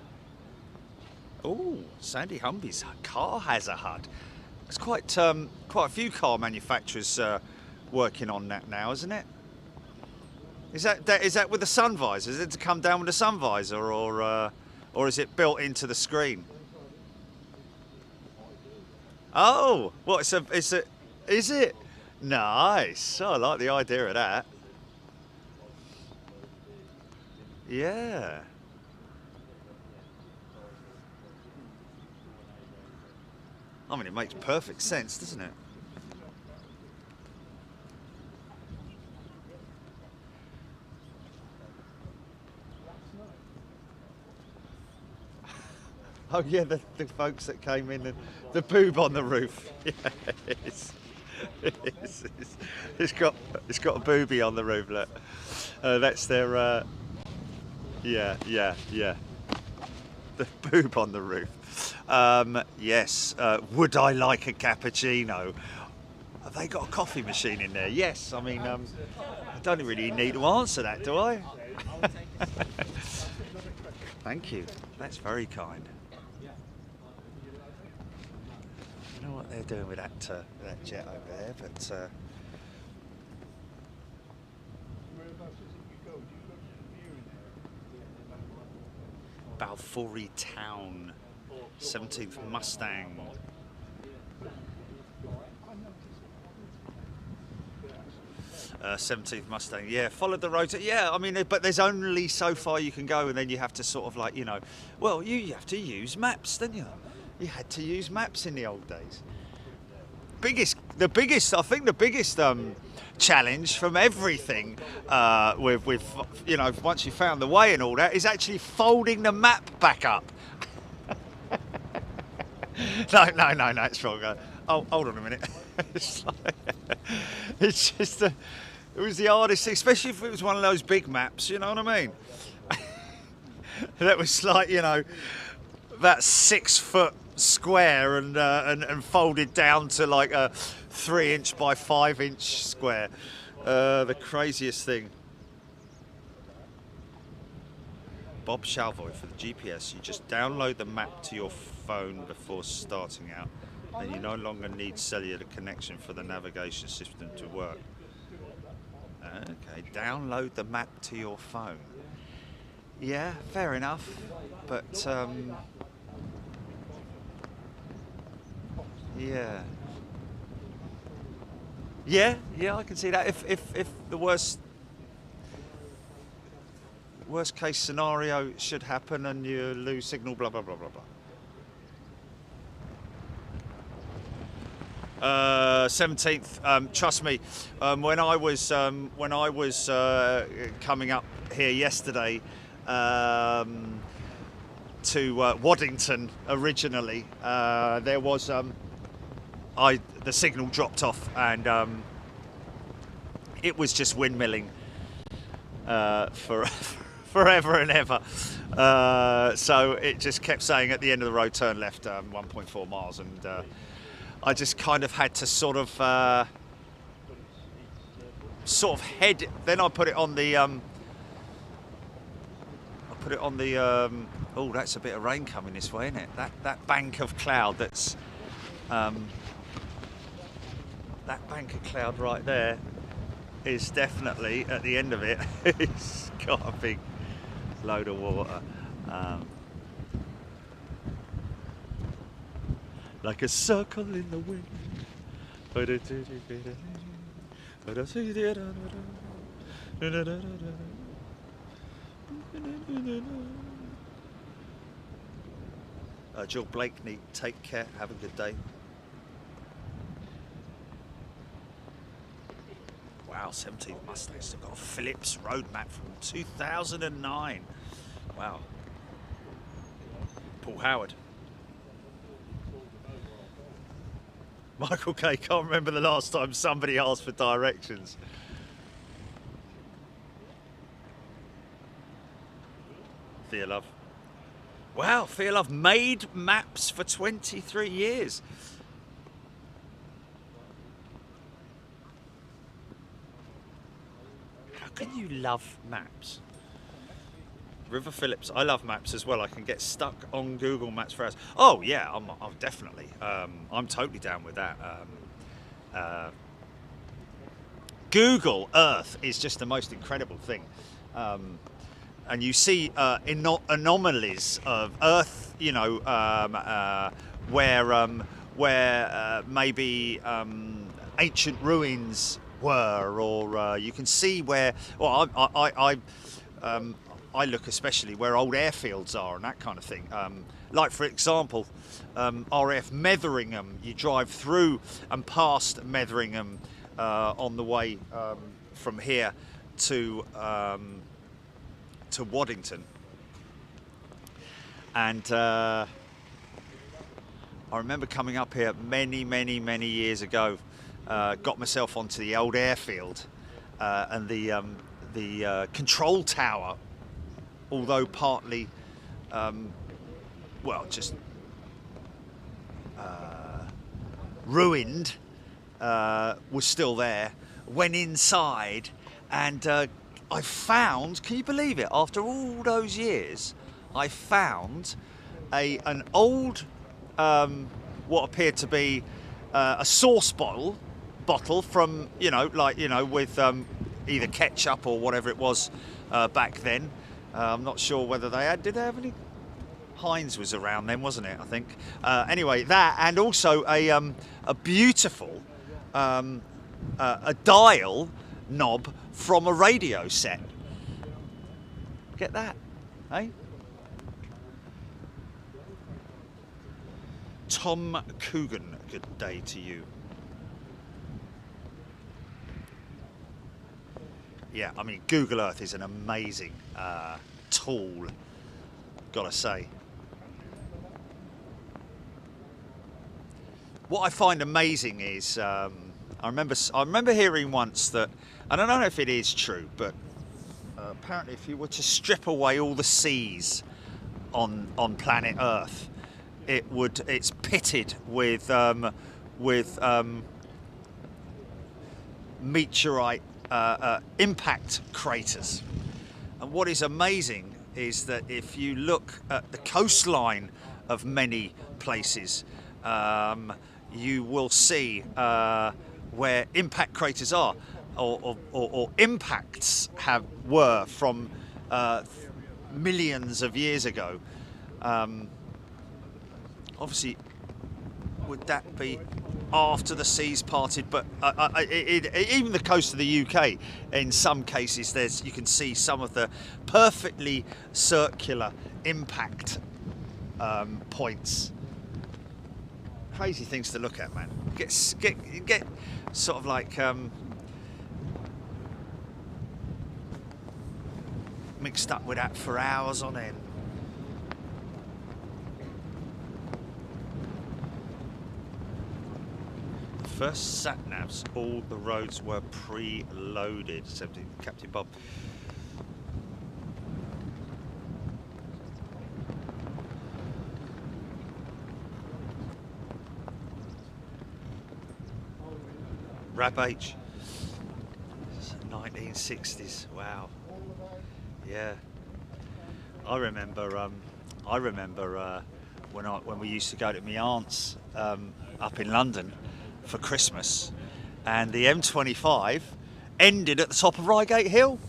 Oh, Sandy Humby's car has a HUD. There's quite a few car manufacturers working on that now, isn't it? Is that with the sun visor? Is it to come down with the sun visor, or is it built into the screen? Oh, what? Is it? Nice. Oh, I like the idea of that. Yeah. I mean, it makes perfect sense, doesn't it? Oh yeah, the folks that came in, the boob on the roof. Yes. It's got a booby on the roof. Look, that's their. Yeah. The boob on the roof. Yes. Would I like a cappuccino? Have they got a coffee machine in there? Yes. I mean, I don't really need to answer that, do I? Thank you. That's very kind. I don't know what they're doing with that jet over there, but Balfour Town, 17th Mustang. Uh, 17th Mustang, yeah, followed the road. Yeah, I mean, but there's only so far you can go, and then you have to sort of like, you know, well, you have to use maps, don't you? You had to use maps in the old days. The biggest challenge from everything with you know, once you found the way and all that, is actually folding the map back up. No, it's wrong. Oh, hold on a minute. It's just it was the hardest thing, especially if it was one of those big maps. You know what I mean? That was like, you know, about 6 foot square and folded down to like a 3-inch by 5-inch square. The craziest thing. Bob Shalvoy for the GPS. You just download the map to your phone before starting out, and you no longer need cellular connection for the navigation system to work. Okay, download the map to your phone. Yeah, fair enough, but yeah, I can see that. If the worst case scenario should happen and you lose signal, blah blah blah blah blah. 17th. Trust me, when I was coming up here yesterday to Waddington originally, there was the signal dropped off, and it was just windmilling for forever and ever. So it just kept saying at the end of the road, turn left, 1.4 miles, and I just kind of had to sort of head. Then I put it on the oh, that's a bit of rain coming this way, isn't it? That bank of cloud that's that bank of cloud right there is definitely, at the end of it, it's got a big load of water. Like a circle in the wind. Jill Blakeney, take care, have a good day. Wow, 17th Mustang still got a Phillips road map from 2009. Wow. Paul Howard. Michael K, can't remember the last time somebody asked for directions. Thea Love. Wow, Thea Love made maps for 23 years. How can you love maps? River Phillips, I love maps as well. I can get stuck on Google Maps for hours. Oh yeah, I'm definitely. I'm totally down with that. Google Earth is just the most incredible thing, and you see anomalies of Earth. You know, where maybe ancient ruins were, or you can see where. Well, I look especially where old airfields are and that kind of thing. Like for example, RAF Metheringham. You drive through and past Metheringham on the way from here to Waddington, and I remember coming up here many years ago. Got myself onto the old airfield and the control tower, although partly, well, just ruined, was still there. Went inside, and I found, can you believe it, after all those years, I found an old, what appeared to be a sauce bottle from, with either ketchup or whatever it was back then. I'm not sure whether did they have any? Heinz was around then, wasn't it, I think? Anyway, that, and also a beautiful a dial knob from a radio set. Get that, eh? Tom Coogan, good day to you. Yeah, I mean, Google Earth is an amazing tool, gotta say. What I find amazing is, I remember hearing once that, and I don't know if it is true, but apparently if you were to strip away all the seas on planet Earth, it's pitted with meteorite impact craters. And what is amazing is that if you look at the coastline of many places, you will see where impact craters are, or impacts were from millions of years ago. Obviously, would that be after the seas parted? But even the coast of the UK, in some cases, you can see some of the perfectly circular impact points. Crazy things to look at, man. Get sort of like mixed up with that for hours on end. First sat-navs, all the roads were pre-loaded, said Captain Bob. Rab H. 1960s. Wow. Yeah. I remember when we used to go to my aunt's up in London for Christmas, and the M25 ended at the top of Reigate Hill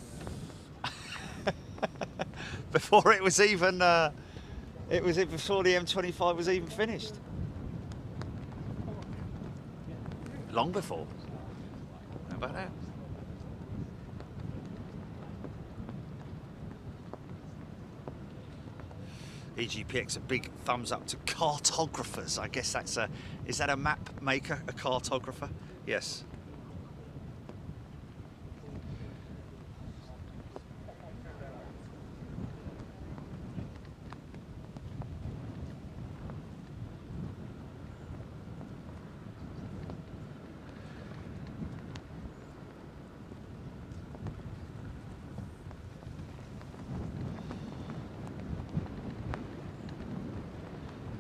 before it was even before the M25 was even finished. Long before. How about that? EGPX, a big thumbs up to cartographers. I guess is that a map maker, a cartographer? Yes.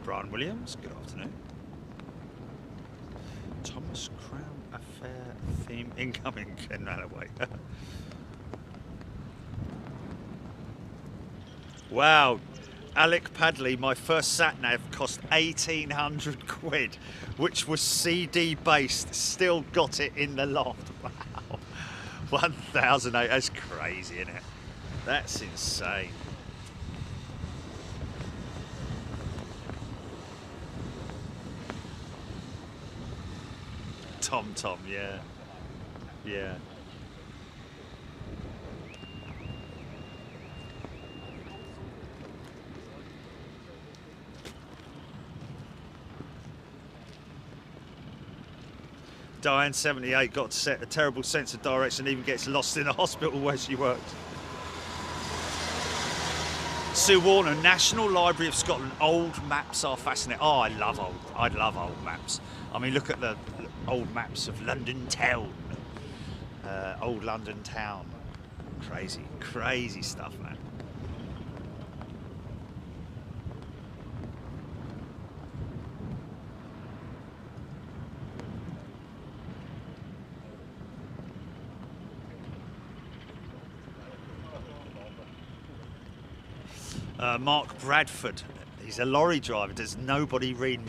Brian Williams, good afternoon. Thomas Crown Affair theme incoming, Ken Alloway. Wow, Alec Padley, my first sat-nav cost 1,800 quid, which was CD based, still got it in the loft. Wow, 1,008, that's crazy, isn't it? That's insane. Tom, yeah. Yeah. Diane 78 got a terrible sense of direction, even gets lost in a hospital where she worked. Sue Warner, National Library of Scotland. Old maps are fascinating. Oh, I love old maps. I mean, look at the old maps of London town. Old London town. Crazy stuff, man. Mark Bradford, he's a lorry driver. Does nobody read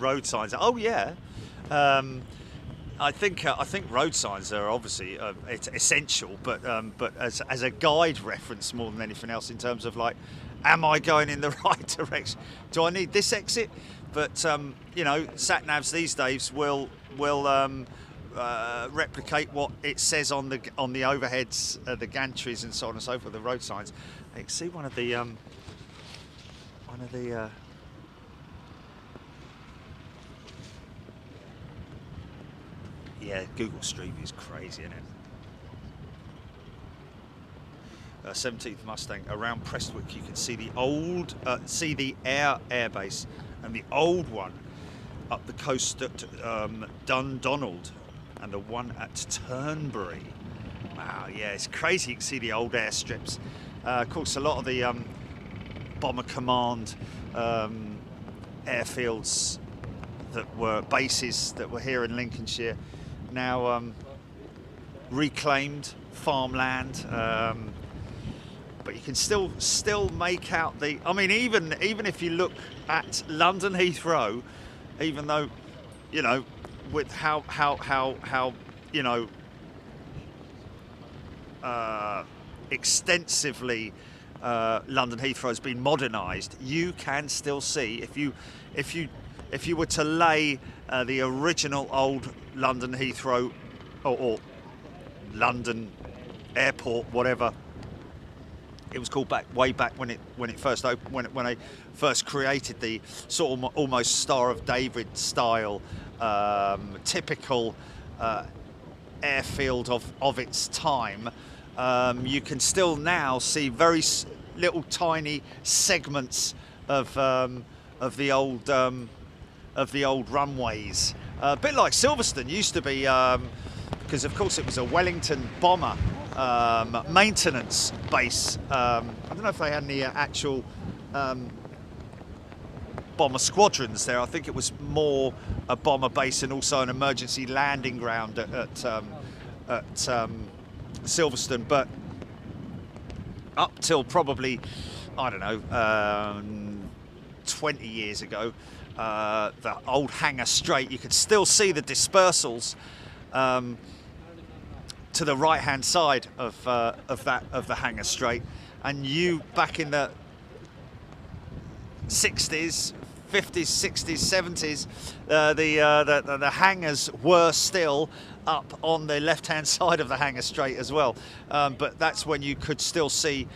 road signs? Oh yeah, I think road signs are obviously it's essential, but as a guide reference more than anything else, in terms of like, am I going in the right direction? Do I need this exit? But you know, sat navs these days will replicate what it says on the overheads, the gantries, and so on and so forth. The road signs. You can see one of the yeah, Google Street View is crazy, isn't it? 17th Mustang around Prestwick. You can see the old, air base, and the old one up the coast at Dundonald, and the one at Turnberry. Wow, yeah, it's crazy. You can see the old airstrips. Of course, a lot of the Bomber Command airfields that were bases that were here in Lincolnshire now reclaimed farmland, but you can still make out the. I mean, even if you look at London Heathrow, even though, you know, with how you know extensively London Heathrow has been modernised, you can still see, if you were to lay the original old London Heathrow or London Airport, whatever it was called way back when it first opened, when they first created the sort of almost Star of David style typical airfield of its time. You can still now see very little tiny segments of the old runways, a bit like Silverstone used to be, because of course it was a Wellington bomber maintenance base. I don't know if they had any actual bomber squadrons there. I think it was more a bomber base and also an emergency landing ground at Silverstone. But up till probably, I don't know, 20 years ago, the old hangar straight, you could still see the dispersals to the right hand side of the hangar straight, and you back in the 60s, 50s, 60s, 70s, the hangars were still up on the left hand side of the hangar straight as well, but that's when you could still see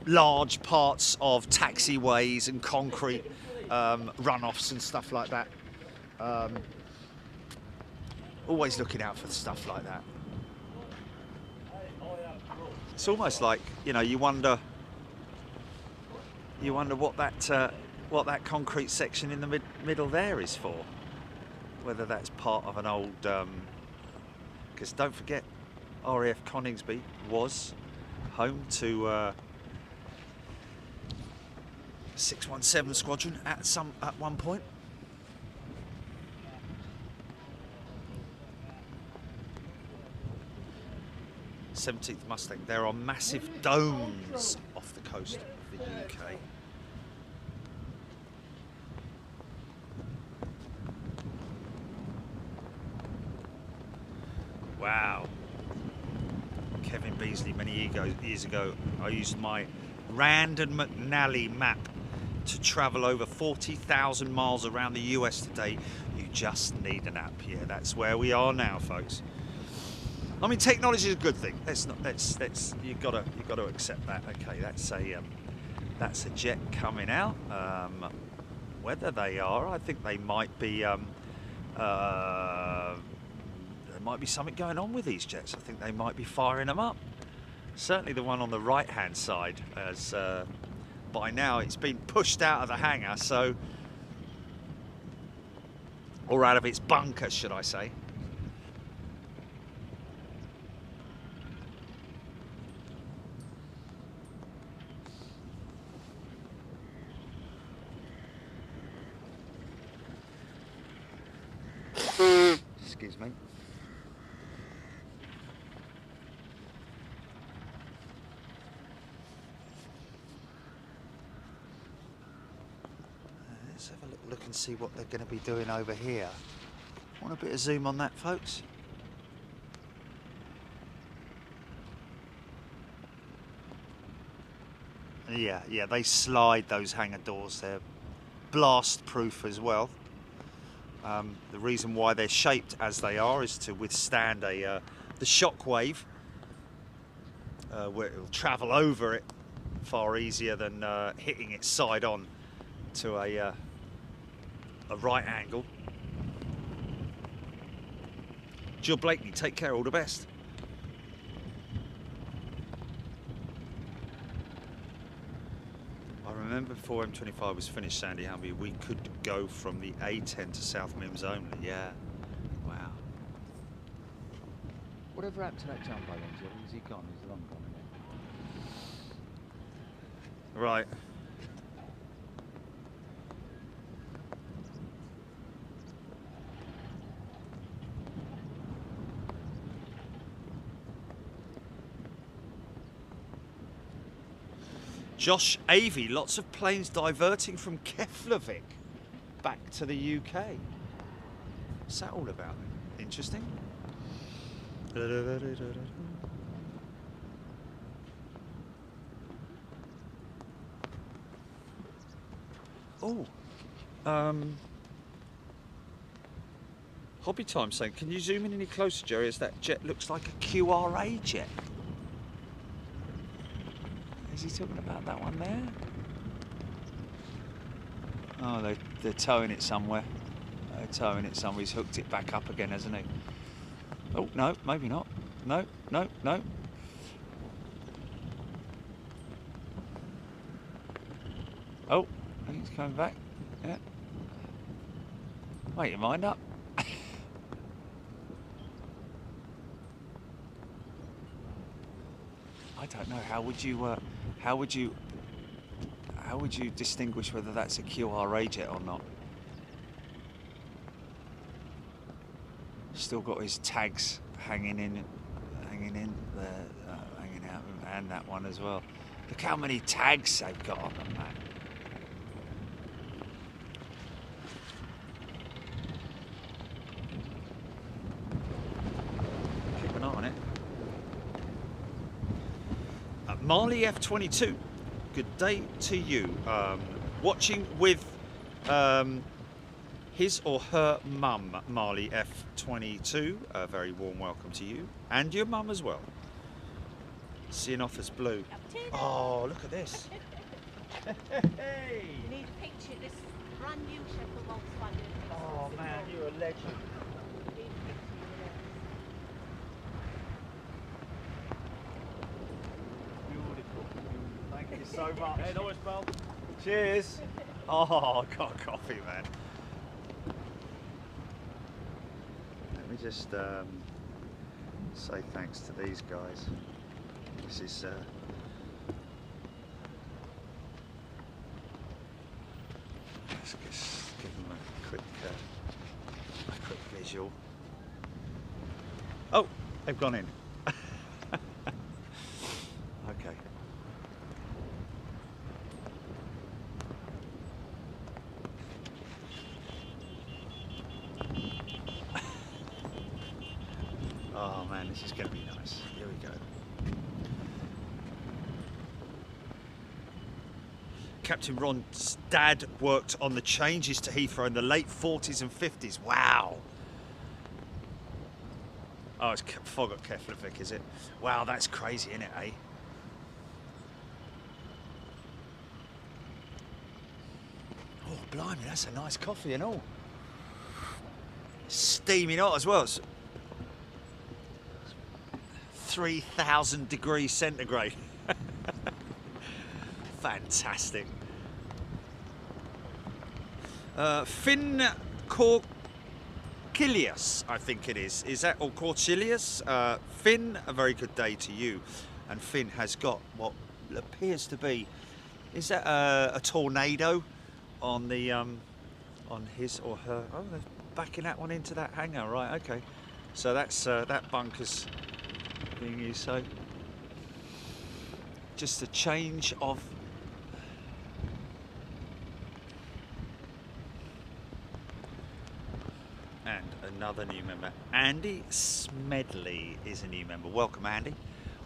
large parts of taxiways and concrete runoffs and stuff like that. Always looking out for stuff like that. It's almost like, you know, you wonder what that concrete section in the middle there is for. Whether that's part of an old, because don't forget, RAF Coningsby was home to 617 Squadron at one point. '17th Mustang. There are massive domes off the coast of the UK. Wow. Kevin Beasley, many years ago, I used my Rand and McNally map to travel over 40,000 miles around the US today. You just need an app. Yeah, that's where we are now, folks. I mean, technology is a good thing. You've got to accept that. Okay, that's a jet coming out. Whether they are, I think they might be there might be something going on with these jets. I think they might be firing them up. Certainly the one on the right-hand side, as by now it's been pushed out of the hangar, so, or out of its bunker, should I say. Excuse me. Let's have a look and see what they're going to be doing over here. Want a bit of zoom on that, folks? Yeah, they slide those hangar doors. They're blast proof as well. The reason why they're shaped as they are is to withstand the shock wave, where it will travel over it far easier than hitting it side on to a right angle. Jill Blakeney, take care, all the best. I remember before M25 was finished, Sandy Humby, we could go from the A10 to South Mims only. Yeah. Wow. Whatever happened to that jumbo then, Jill? Is he gone? He's long gone, isn't he? Right. Josh Avey, lots of planes diverting from Keflavik back to the UK. What's that all about? Interesting. Oh, Hobby Time saying, can you zoom in any closer, Jerry, as that jet looks like a QRA jet? Is he talking about that one there? Oh, they're towing it somewhere. They're towing it somewhere. He's hooked it back up again, hasn't he? Oh, no, maybe not. No. Oh, I think he's coming back. Yeah. Make your mind up. I don't know. How would you distinguish whether that's a QRA jet or not? Still got his tags hanging out, and that one as well. Look how many tags they've got on them, man. Keep an eye on it. Marley F22, good day to you. Watching with his or her mum, Marley F22. A very warm welcome to you and your mum as well. Seeing off as blue. Oh, look at this. Hey. You need a picture. This brand new Sheffield Volkswagen. Oh man, you're a legend. You need a picture, Beautiful. Thank you so much. Hey, no, it's pal. Cheers. Oh, got coffee, man. Let me just say thanks to these guys. This is let's just give them a quick visual. Oh, they've gone in. Okay. Oh man, this is going to be nice. Here we go. Captain Ron's dad worked on the changes to Heathrow in the late 40s and 50s. Wow. Oh, it's fog at Keflavik, is it? Wow, that's crazy, isn't it, eh? Oh, blimey, that's a nice coffee and all. steaming hot as well. It's 3,000 degrees centigrade. Fantastic. Finn Corchilius, I think it is. Is that, or Corchilius? Finn, a very good day to you. And Finn has got what appears to be, is that a tornado on the on his or her? Oh, they're backing that one into that hangar, right? Okay, so that's that bunker's being used. So just a change of. And another new member, Andy Smedley is a new member. Welcome, Andy.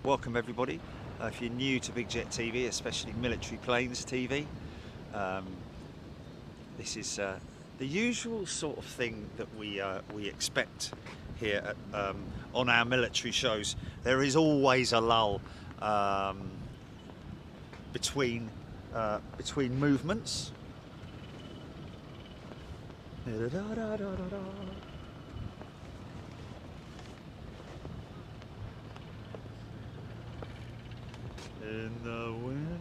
Welcome, everybody. If you're new to Big Jet TV, especially military planes TV, this is the usual sort of thing that we expect here at, on our military shows. There is always a lull between movements. In the wind.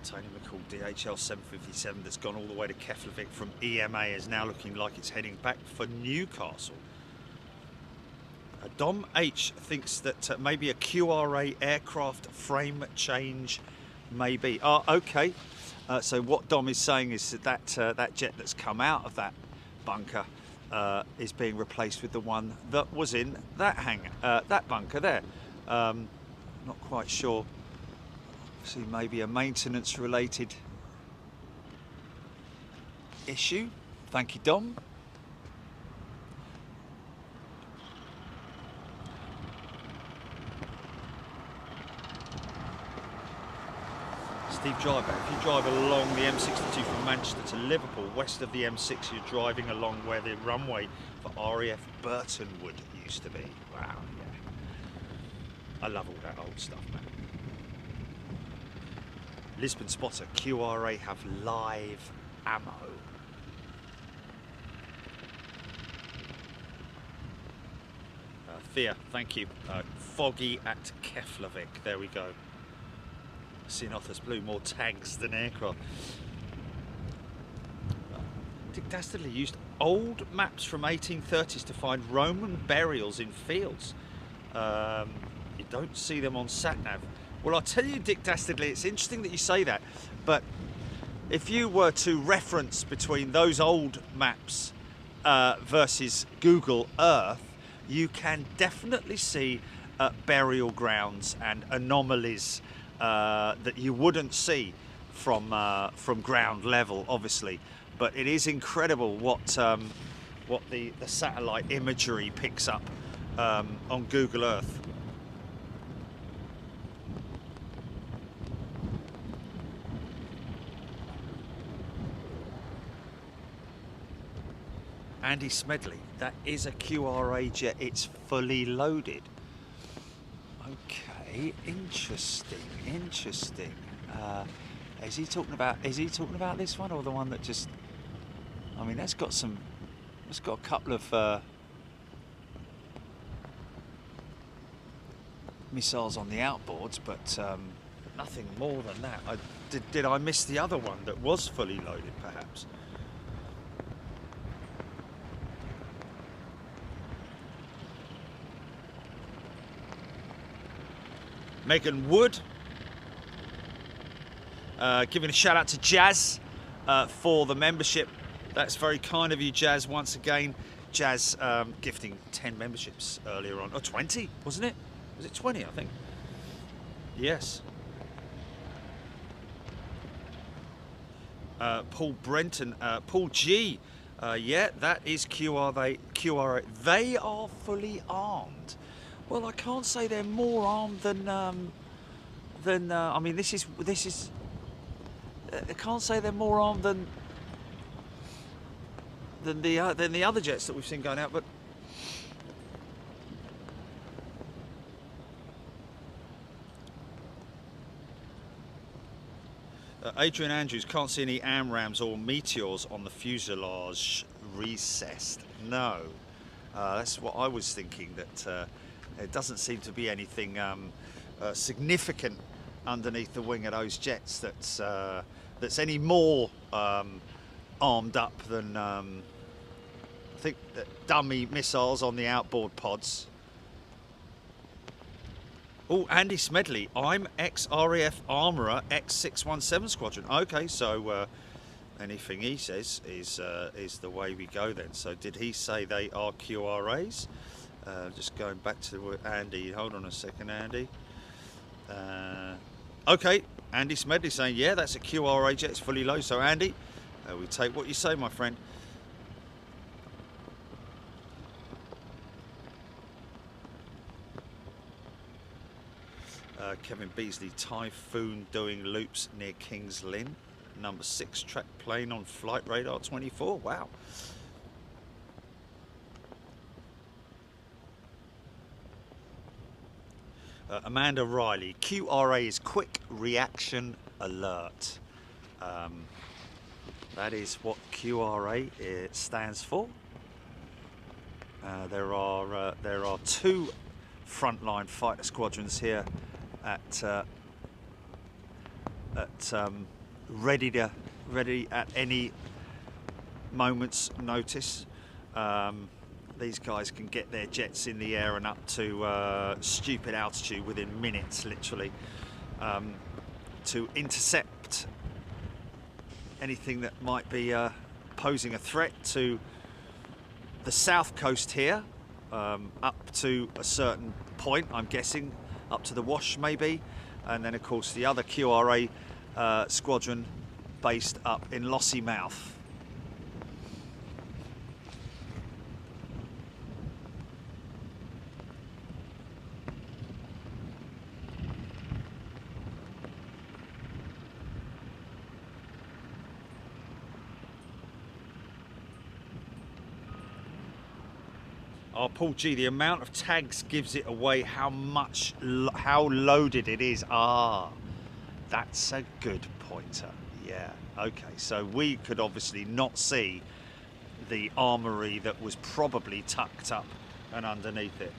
Tony McCall DHL 757 that's gone all the way to Keflavik from EMA is now looking like it's heading back for Newcastle. Dom H thinks that maybe a QRA aircraft frame change may be. Oh, okay. So what Dom is saying is that that jet that's come out of that bunker is being replaced with the one that was in that hangar, that bunker there. Not quite sure. See, maybe a maintenance-related issue. Thank you, Dom. Steve Driver, if you drive along the M62 from Manchester to Liverpool, west of the M6, you're driving along where the runway for RAF Burtonwood used to be. Wow, yeah. I love all that old stuff, man. Lisbon Spotter, QRA have live ammo. Thea, thank you. Foggy at Keflavik, there we go. Sinothus Blue, more tanks than aircraft. Dick Dastardly used old maps from 1830s to find Roman burials in fields. You don't see them on sat-nav. Well, I'll tell you, Dick Dastardly, it's interesting that you say that, but if you were to reference between those old maps versus Google Earth, you can definitely see burial grounds and anomalies that you wouldn't see from ground level, obviously. But it is incredible what the satellite imagery picks up on Google Earth. Andy Smedley, that is a QRA jet. It's fully loaded. Okay, interesting. Is he talking about this one or the one that just? I mean, that's got some. It's got a couple of missiles on the outboards, but nothing more than that. Did I miss the other one that was fully loaded, perhaps? Megan Wood, giving a shout out to Jazz for the membership. That's very kind of you, Jazz, once again. Jazz gifting 10 memberships earlier on, or 20, wasn't it? Was it 20, I think? Yes. Paul Brenton, Paul G, yeah, that is QRA. They are fully armed. Well, I can't say they're more armed than I mean, this is. I can't say they're more armed than the other jets that we've seen going out, but Adrian Andrews, can't see any AMRAAMs or meteors on the fuselage recessed. No, that's what I was thinking, that it doesn't seem to be anything significant underneath the wing of those jets that's any more armed up than I think that dummy missiles on the outboard pods. Oh, Andy Smedley, I'm ex-RAF armourer, ex-617 Squadron. Okay, so anything he says is the way we go then. So did he say they are QRAs? Just going back to Andy. Hold on a second, Andy. Okay, Andy Smedley saying, yeah, that's a QRA jet. It's fully low. So Andy, we take what you say, my friend. Kevin Beasley, Typhoon doing loops near King's Lynn. Number 6 track plane on flight radar 24. Wow. Amanda Riley, QRA is quick reaction alert. That is what QRA stands for. There are 2 frontline fighter squadrons here at ready at any moment's notice. These guys can get their jets in the air and up to stupid altitude within minutes, literally, to intercept anything that might be posing a threat to the south coast here, up to a certain point, I'm guessing, up to the Wash maybe, and then of course the other QRA squadron based up in Lossiemouth. Oh, Paul G, the amount of tags gives it away how loaded it is. Ah, that's a good pointer. Yeah, okay. So we could obviously not see the armoury that was probably tucked up and underneath it.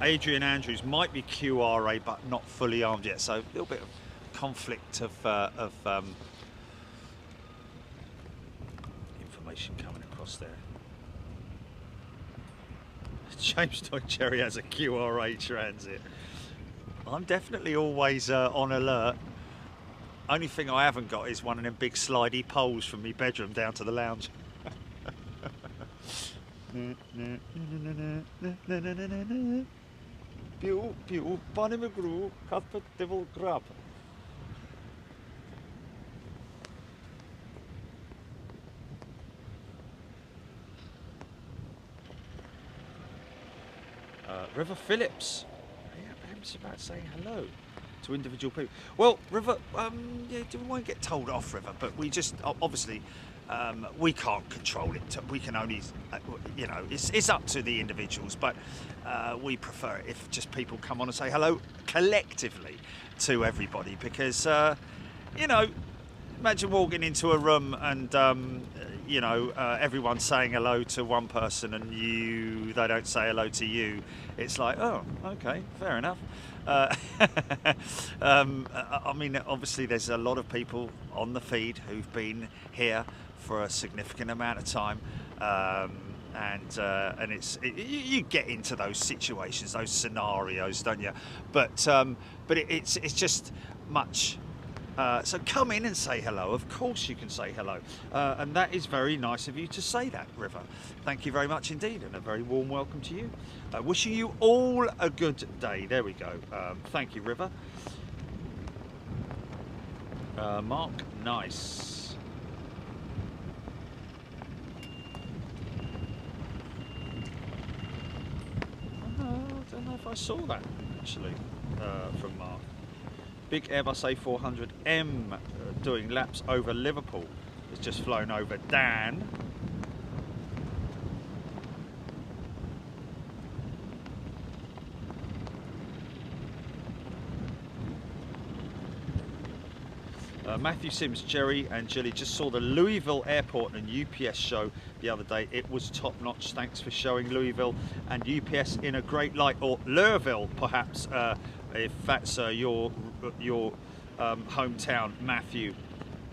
Adrian Andrews might be QRA but not fully armed yet. So a little bit of conflict of coming across there. James Toy Cherry has a QRA transit. I'm definitely always on alert. Only thing I haven't got is one of them big slidey poles from my bedroom down to the lounge. Pew, pew, Bonnie McGrew, Cuthbert Devil Grub. River Phillips. Yeah, perhaps about saying hello to individual people. Well, River, yeah, we won't get told off, River, but we just obviously we can't control it. We can only, you know, it's up to the individuals. But we prefer it if just people come on and say hello collectively to everybody, because you know, imagine walking into a room and you know, everyone's saying hello to one person and they don't say hello to you. It's like, oh, okay, fair enough. I mean, obviously there's a lot of people on the feed who've been here for a significant amount of time, and you get into those situations, those scenarios, don't you? But it's just much. So come in and say hello. Of course you can say hello. And that is very nice of you to say that, River. Thank you very much indeed, and a very warm welcome to you. Wishing you all a good day. There we go. Thank you, River. Mark, nice. I don't know if I saw that, actually, from Mark. Big Airbus A400M doing laps over Liverpool. It's just flown over Dan. Matthew Sims, Jerry and Jilly just saw the Louisville Airport and UPS show the other day. It was top notch. Thanks for showing Louisville and UPS in a great light, or Louisville perhaps, if that's your hometown, Matthew.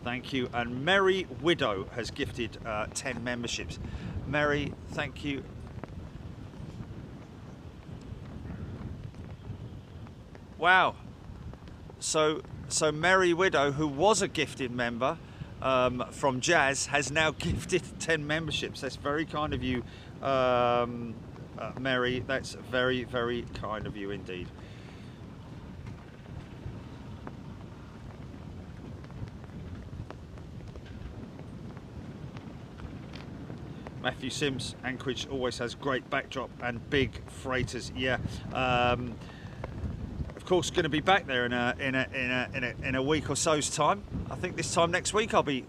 Thank you. And Merry Widow has gifted 10 memberships. Merry, thank you. Wow. So Merry Widow, who was a gifted member from Jazz, has now gifted 10 memberships. That's very kind of you, Mary. That's very, very kind of you indeed. Matthew Sims, Anchorage always has great backdrop and big freighters. Yeah. Of course, going to be back there in a week or so's time. I think this time next week I'll be,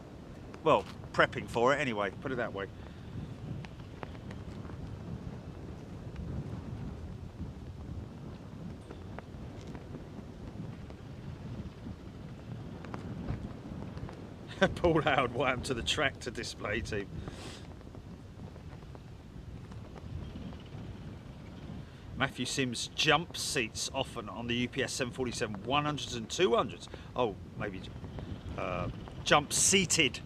well, prepping for it anyway. Put it that way. Paul Howard, what happened to the tractor display team? Matthew Sims, jump seats often on the UPS 747 100s and 200s. Oh, maybe jump seated.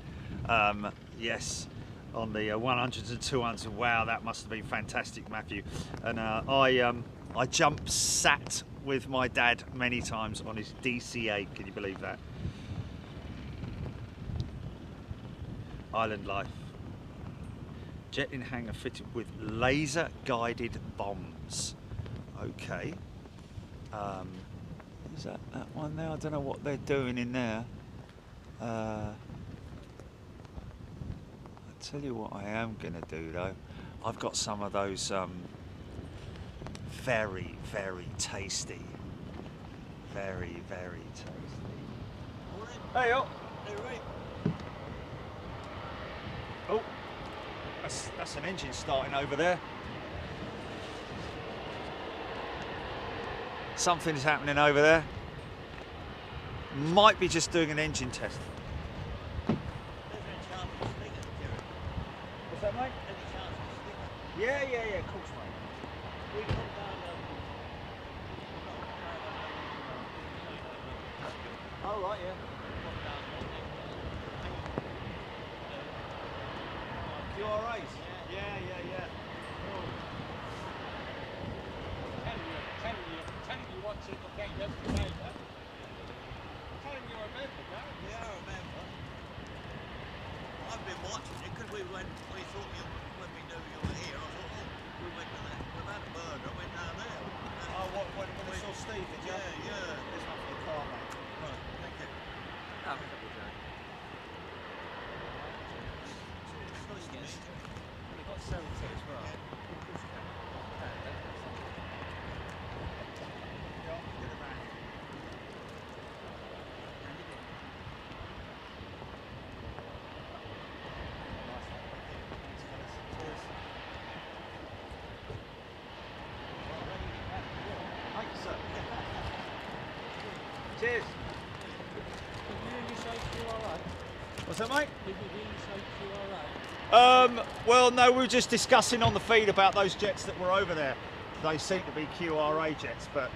Yes, on the 100s and 200s. Wow, that must have been fantastic, Matthew. And I jump sat with my dad many times on his DC-8. Can you believe that? Island life. Jet in hangar fitted with laser guided bombs. Okay. Is that one there? I don't know what they're doing in there. I'll tell you what I am going to do though. I've got some of those very, very tasty. Very, very tasty. Hey, oh. Hey, right. Oh, that's an engine starting over there. Something's happening over there. Might be just doing an engine test. What's that, mate? Yeah, of course, mate. We come down Oh, right, yeah. QRAs? Yeah. telling you what's in the game yesterday, huh? Telling you I remember, huh? Yeah, I remember. I've been watching it because we thought when we knew you were here, I thought, oh, we went to that, we've had a burger, I went down there. Oh, when we saw Steve, did you? Yeah. This one for the car, mate. Right, thank you. Oh. It's nice to meet you. We've got 70 as well. Cheers. What's that, mate? Well, no, we were just discussing on the feed about those jets that were over there. They seem to be QRA jets, but...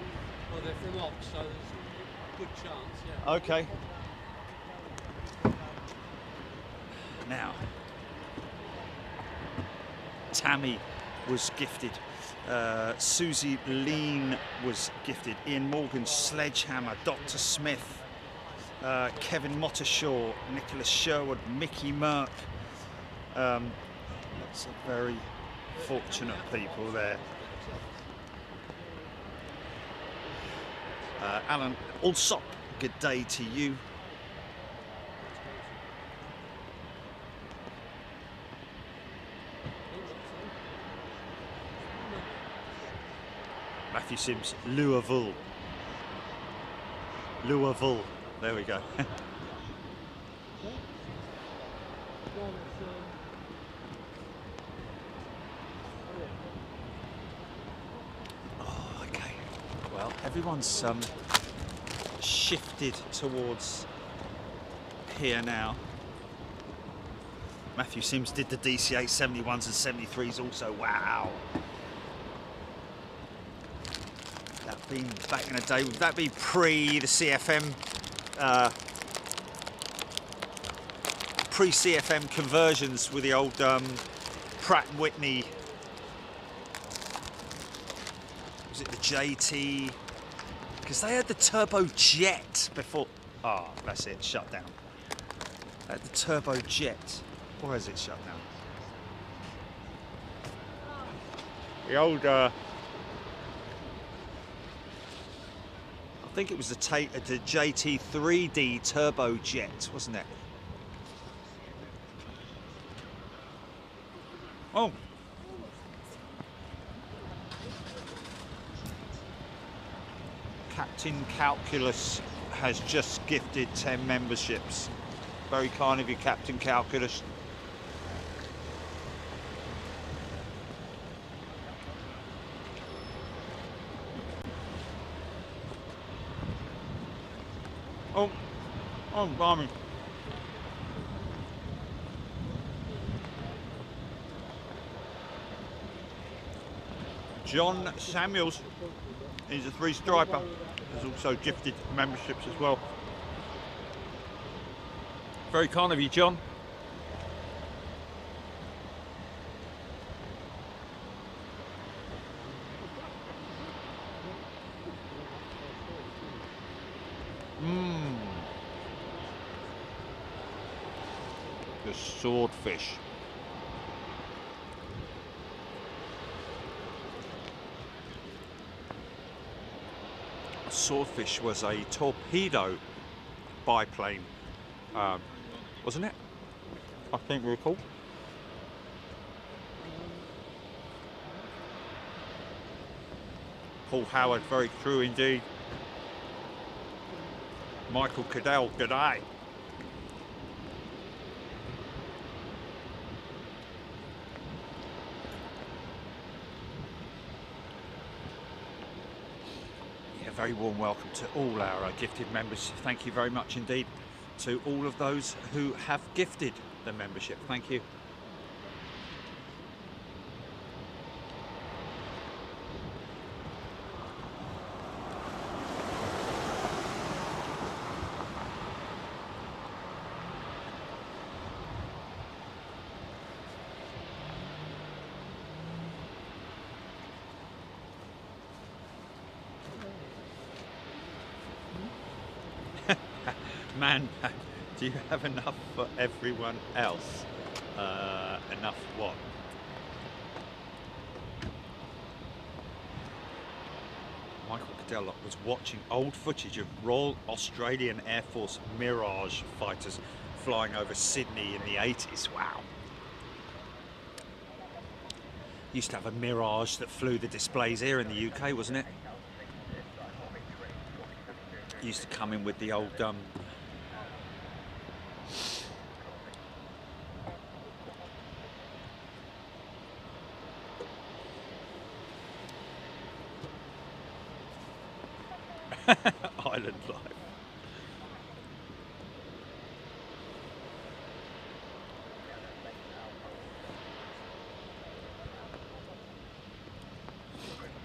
Well, they're from Ops, so there's a good chance, yeah. Okay. Now, Tammy was gifted. Susie Lean was gifted. Ian Morgan, Sledgehammer, Dr. Smith, Kevin Mottershaw, Nicholas Sherwood, Mickey Merck. Lots of very fortunate people there. Alan Alsop, good day to you. Matthew Sims, Louisville. There we go. Oh, okay. Well, everyone's shifted towards here now. Matthew Sims did the DC-8 71s and 73s also. Wow. That been back in the day. Would that be pre the CFM? Pre-CFM conversions with the old Pratt & Whitney. Was it the JT? Because they had the turbojet before. Oh, that's it, shut down. They had the turbojet. Or has it shut down? The old, I think it was the JT 3D turbojet, wasn't it? Oh. Captain Calculus has just gifted 10 memberships. Very kind of you, Captain Calculus. Oh, blimey. John Samuels, he's a 3-striper, has also gifted memberships as well. Very kind of you, John. The swordfish. A swordfish was a torpedo biplane, wasn't it? I think we recall. Paul Howard, very true indeed. Michael Cadell, good eye. Very warm welcome to all our gifted members. Thank you very much indeed to all of those who have gifted the membership. Thank you. Man, do you have enough for everyone else? Enough what? Michael Cadell was watching old footage of Royal Australian Air Force Mirage fighters flying over Sydney in the 80s. Wow. Used to have a Mirage that flew the displays here in the UK, wasn't it? Used to come in with the old Island Life.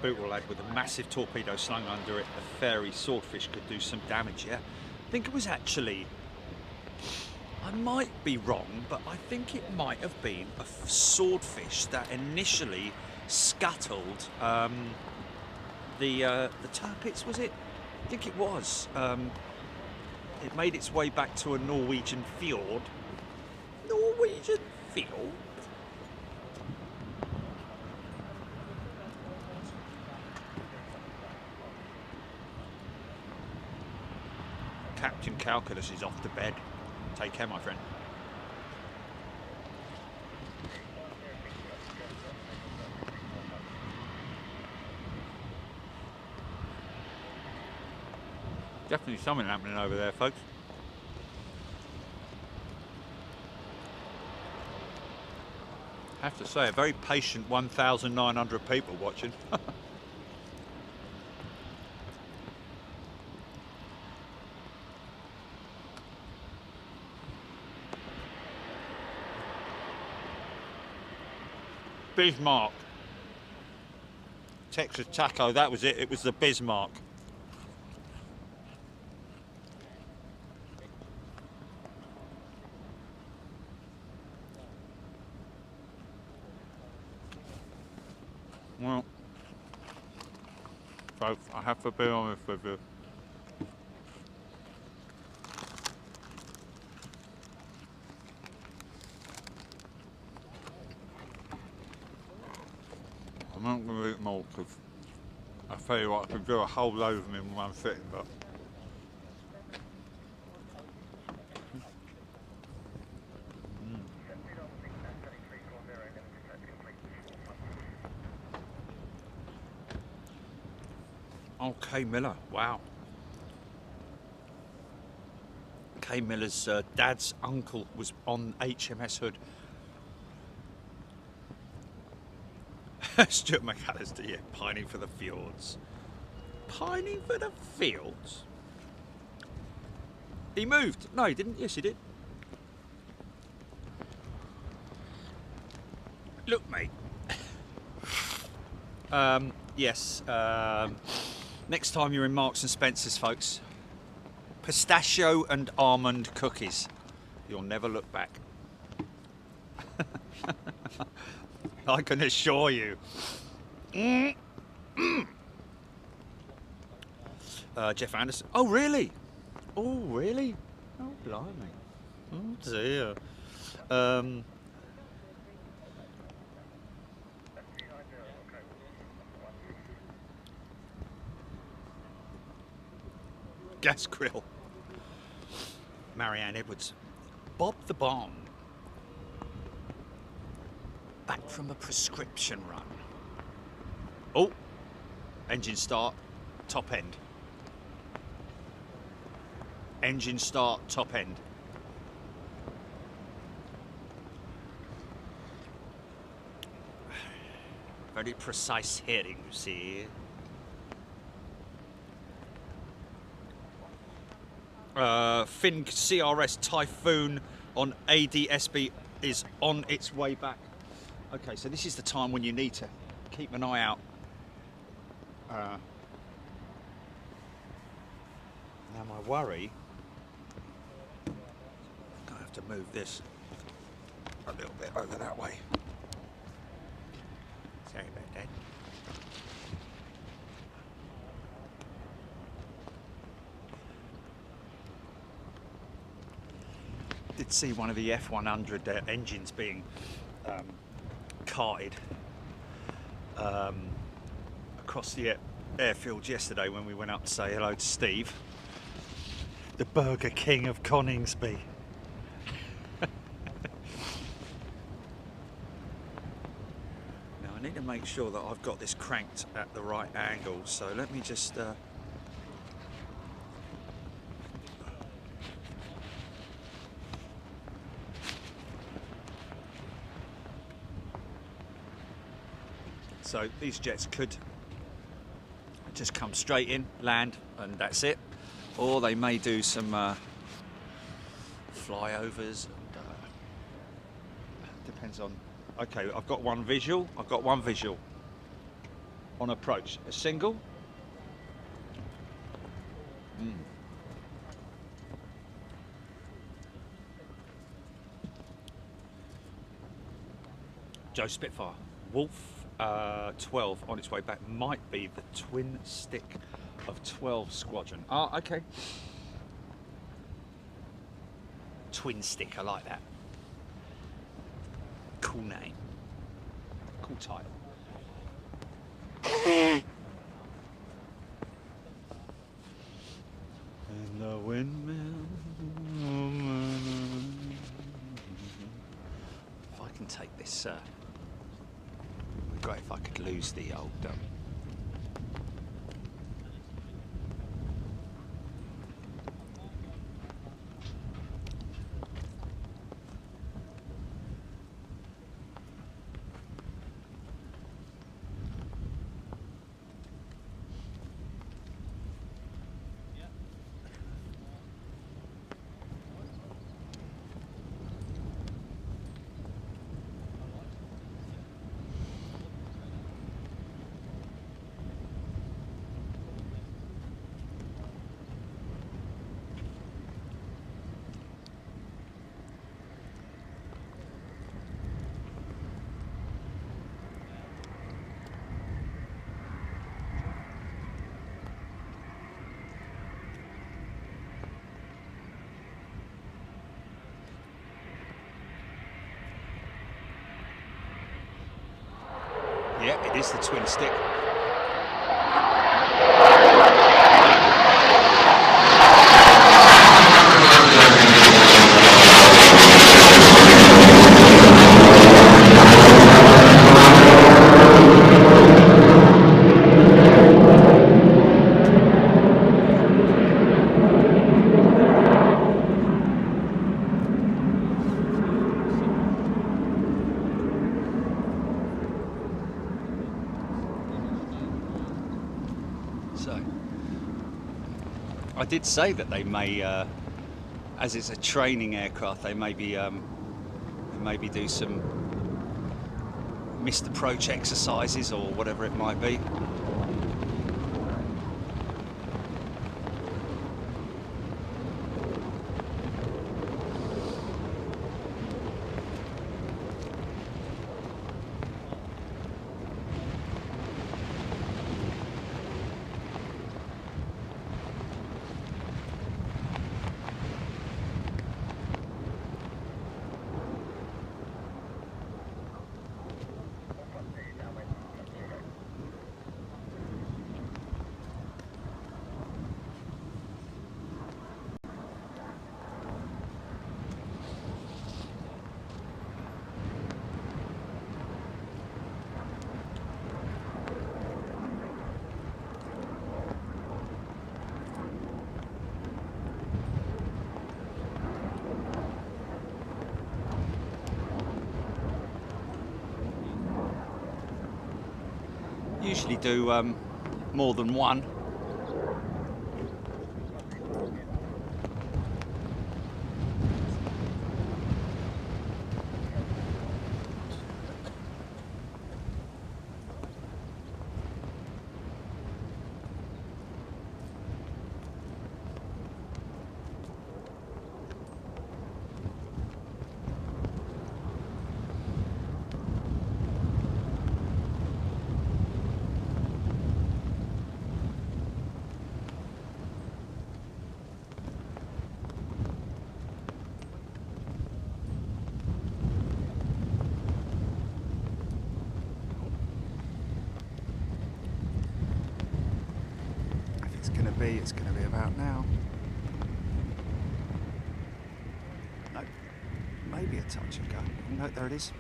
Bootle lad with a massive torpedo slung under it. A fairy swordfish could do some damage, yeah? I think it was actually, I might be wrong, but I think it might have been a swordfish that initially scuttled the Tirpitz, was it? I think it was. It made its way back to a Norwegian fjord. Norwegian fjord? Captain Calculus is off to bed. Take care, my friend. Definitely something happening over there, folks. I have to say, a very patient 1,900 people watching. Bismarck. Texas Taco, that was it. It was the Bismarck. Well, folks, I have to be honest with you. I'm not going to eat more because I tell you what, I could do a whole load of them in one sitting, but oh, Kay Miller, wow. Kay Miller's dad's uncle was on HMS Hood. Stuart McAllister, yeah, pining for the fjords. Pining for the fields? He moved. No, he didn't. Yes, he did. Look, mate. Yes. Next time you're in Marks and Spencer's, folks, pistachio and almond cookies. You'll never look back. I can assure you. Jeff Anderson. Oh, really? Oh, really? Oh, blimey. Oh, dear. Gas grill. Marianne Edwards. Bob the Bomb. Back from a prescription run. Oh, engine start, top end. Engine start, top end. Very precise heading, you see. Finn CRS Typhoon on ADSB is on its way back. Okay, so this is the time when you need to keep an eye out. Now my worry, I'm gonna have to move this a little bit over that way. Sorry about that. Did see one of the F100 engines being carted across the airfield yesterday when we went up to say hello to Steve, the Burger King of Coningsby. Now I need to make sure that I've got this cranked at the right angle, so let me just so these jets could just come straight in, land, and that's it. Or they may do some flyovers. And, depends on. Okay, I've got one visual. I've got one visual on approach. A single. Joe Spitfire. Wolf 12 on its way back. Might be the twin stick of 12 Squadron. Ah, okay. Twin stick, I like that. Cool name. Cool title. And the windmill. If I can take this, great if I could lose the old Yeah, it is the twin stick. So, I did say that they may, as it's a training aircraft, they maybe do some missed approach exercises or whatever it might be. Usually do more than one. It's going to be about now. No, maybe a touch and go. No, there it is.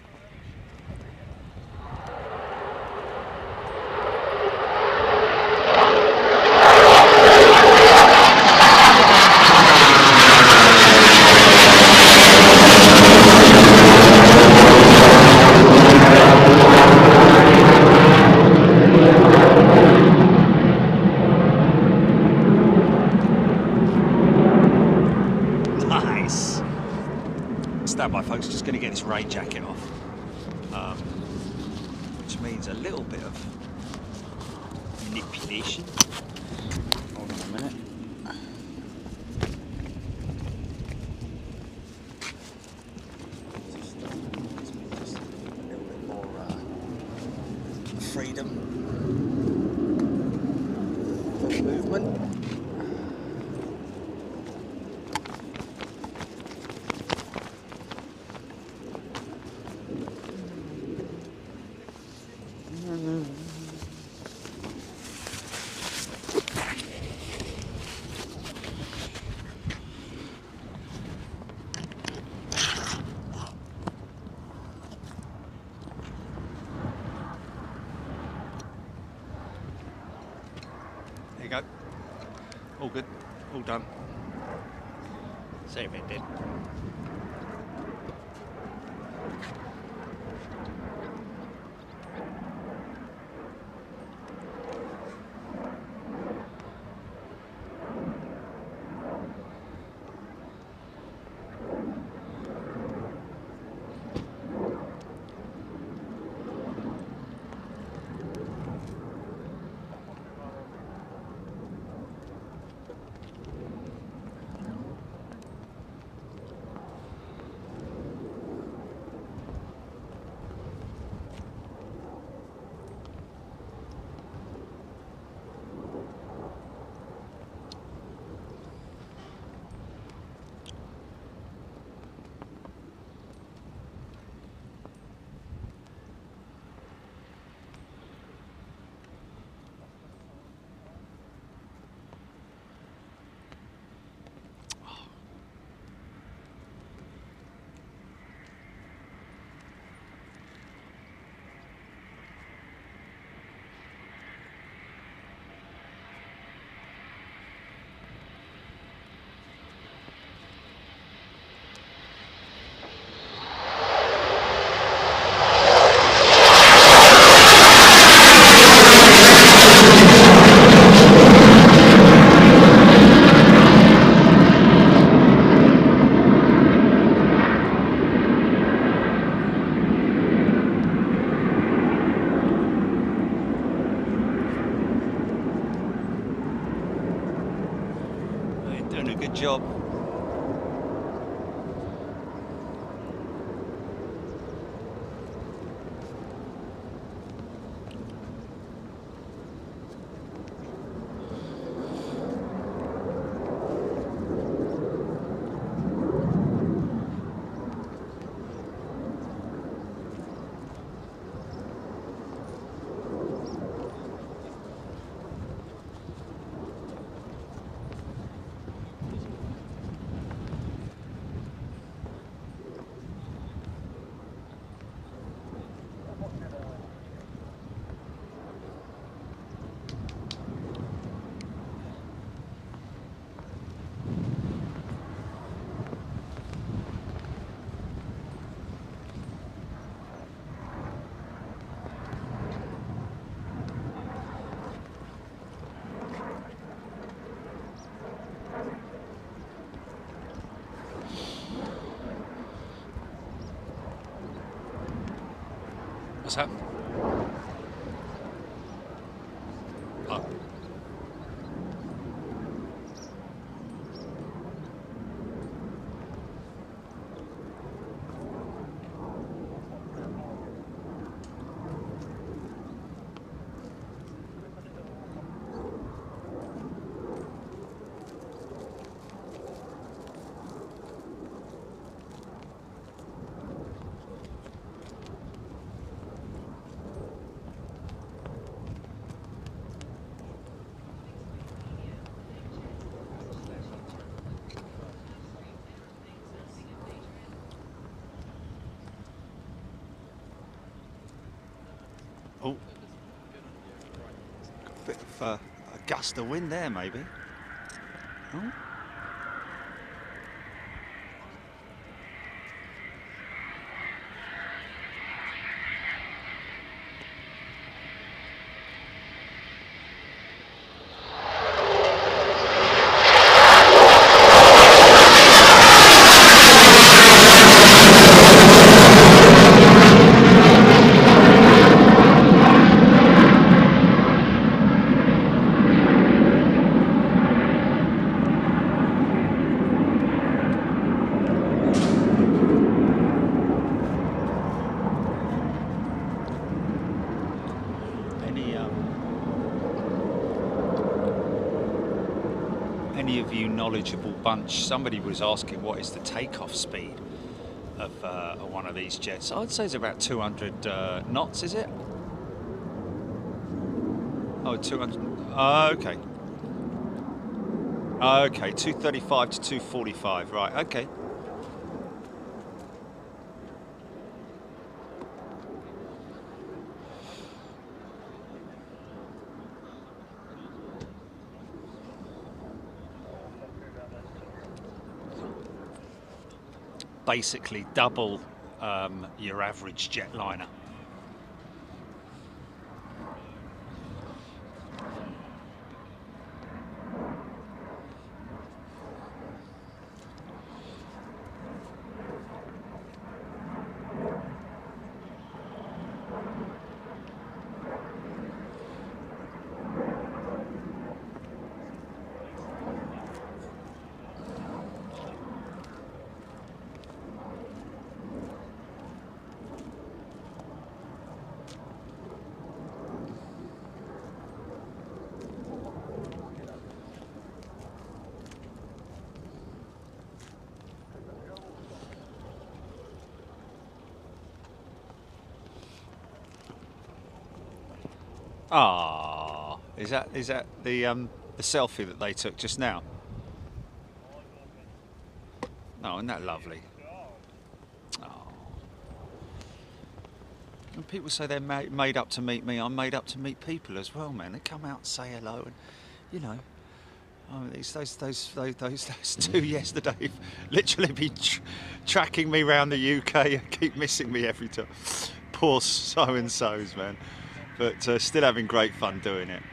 Stand by, folks, just going to get this rain jacket off, which means a little bit of manipulation. Hold on a minute. Just a little bit more freedom of movement. There you go. All good. All done. See if it did. job. What's that? Oh. Oh, got a bit of a gust of wind there, maybe. Oh. Any of you knowledgeable bunch, somebody was asking what is the takeoff speed of one of these jets. I'd say it's about 200 knots, is it? Oh, 200. Okay. Okay, 235 to 245. Right, okay. Basically double your average jetliner. Ah, is that the selfie that they took just now? Oh, isn't that lovely? Oh. And people say they're made up to meet me. I'm made up to meet people as well, man. They come out and say hello, and you know, those two yesterday have literally been tracking me around the UK and keep missing me every time. Poor so-and-sos, man. But still having great fun doing it.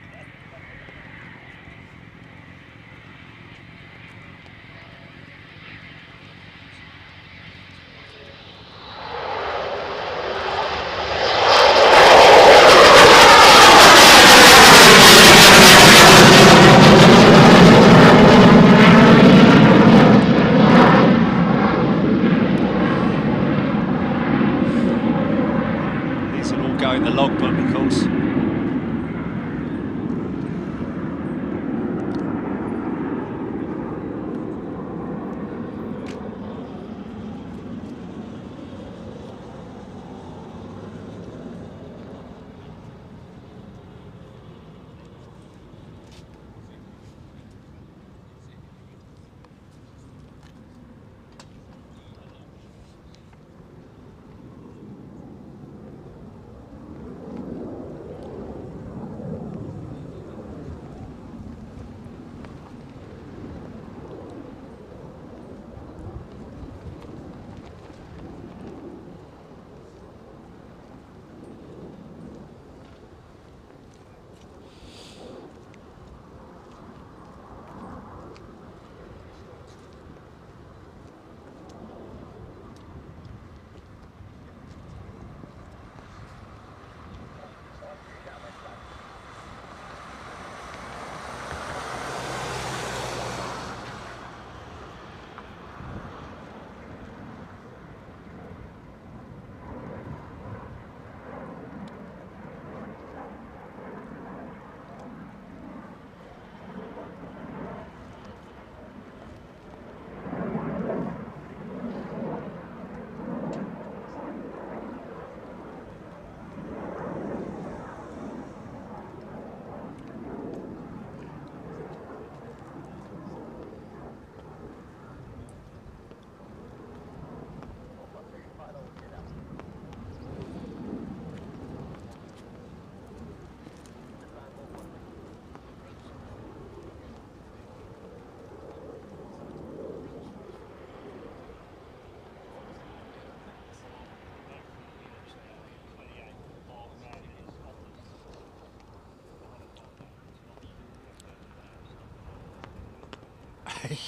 all go in the logbook, of course.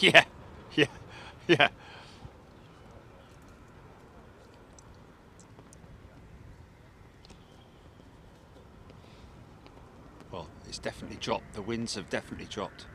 Yeah, yeah, yeah. Well, it's definitely dropped. The winds have definitely dropped.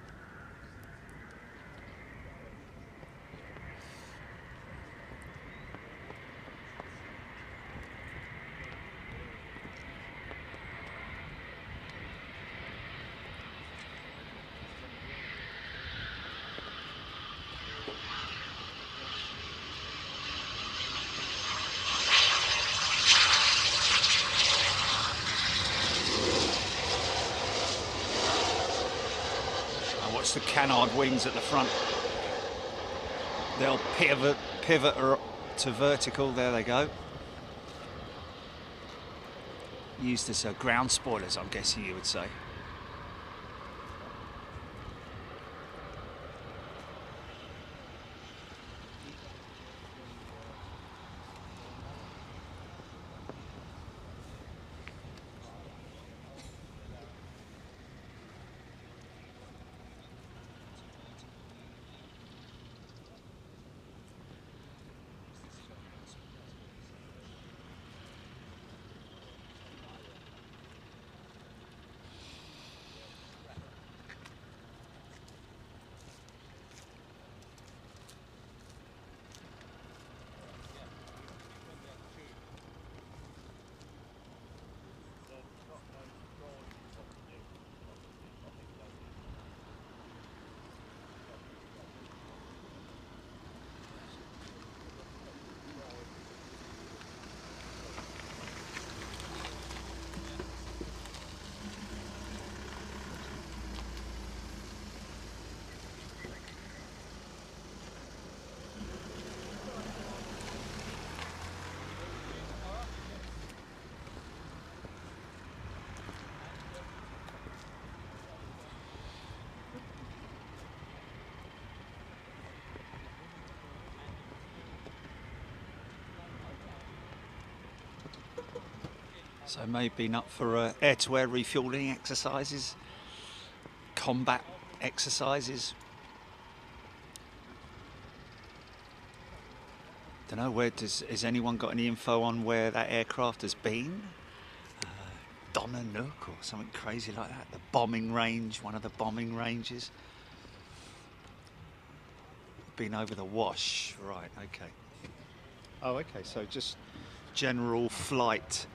Watch the canard wings at the front. They'll pivot to vertical. There they go. Used as ground spoilers, I'm guessing you would say. So maybe been up for air-to-air refueling exercises, combat exercises. Don't know, has anyone got any info on where that aircraft has been? Nook or something crazy like that. The bombing range, one of the bombing ranges. Been over the Wash, right? Okay. Oh, okay. So just general flight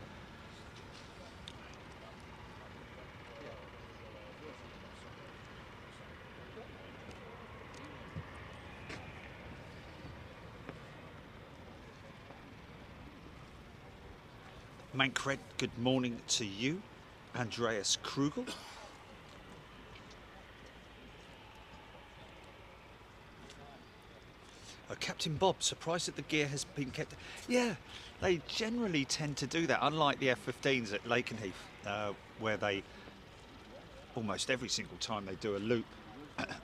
Mankred, good morning to you. Andreas Krugel. Captain Bob, surprised that the gear has been kept. Yeah, they generally tend to do that, unlike the F-15s at Lakenheath, where they, almost every single time they do a loop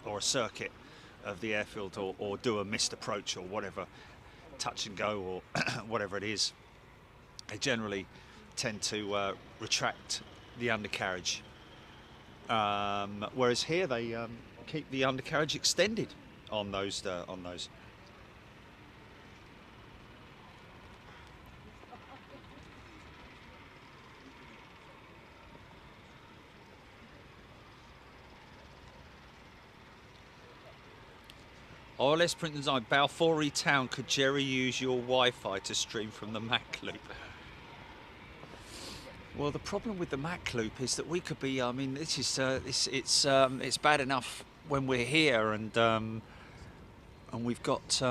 or a circuit of the airfield, or do a missed approach or whatever, touch and go or whatever it is, they generally tend to retract the undercarriage. Whereas here they keep the undercarriage extended on those. RLS print design, Balfour Town, could Jerry use your Wi-Fi to stream from the Mac loop? Well, the problem with the Mac loop is that we could be, I mean, this is, it's bad enough when we're here and we've got,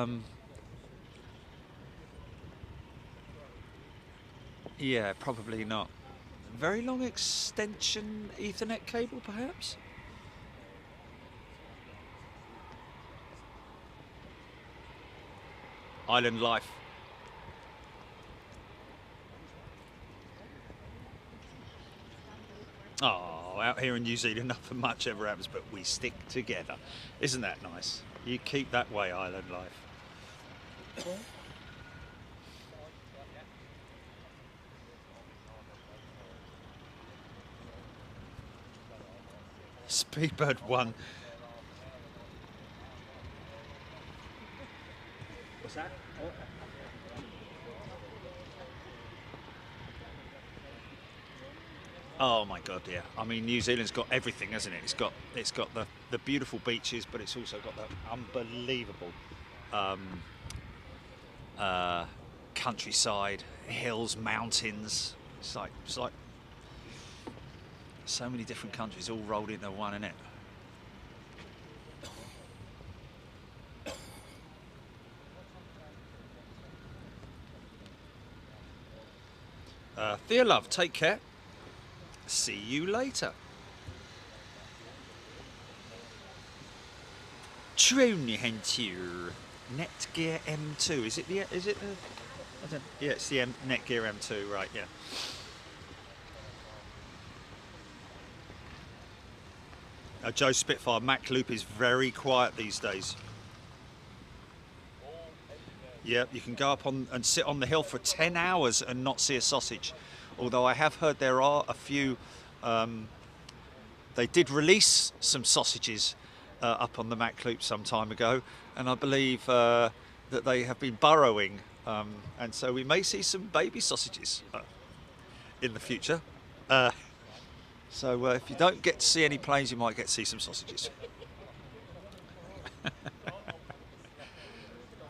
yeah, probably not. Very long extension Ethernet cable, perhaps? Island life. Oh, out here in New Zealand, nothing much ever happens, but we stick together. Isn't that nice? You keep that way, island life. Speedbird 1. What's that? Oh my God, yeah. I mean, New Zealand's got everything, hasn't it? It's got the beautiful beaches, but it's also got the unbelievable countryside, hills, mountains. It's like so many different countries all rolled into one, isn't it? Thea love, take care. See you later. Trony Hentur. Netgear M2. Is it the? I don't. Yeah, it's the Netgear M2. Right. Yeah. Joe Spitfire. Mac loop is very quiet these days. Yeah, you can go up on and sit on the hill for 10 hours and not see a sausage. Although I have heard there are a few, they did release some sausages up on the Mac loop some time ago, and I believe that they have been burrowing, and so we may see some baby sausages in the future. So if you don't get to see any planes, you might get to see some sausages.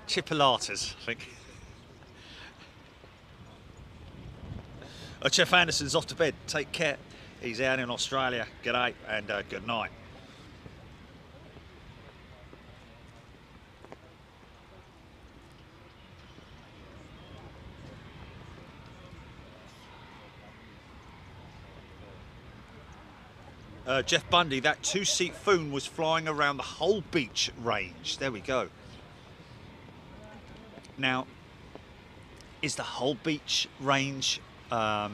Chipolatas, I think. Chef Anderson's off to bed. Take care. He's out in Australia. G'day and good night. Jeff Bundy, that two-seat Foon was flying around the whole beach range. There we go. Now, is the whole beach range a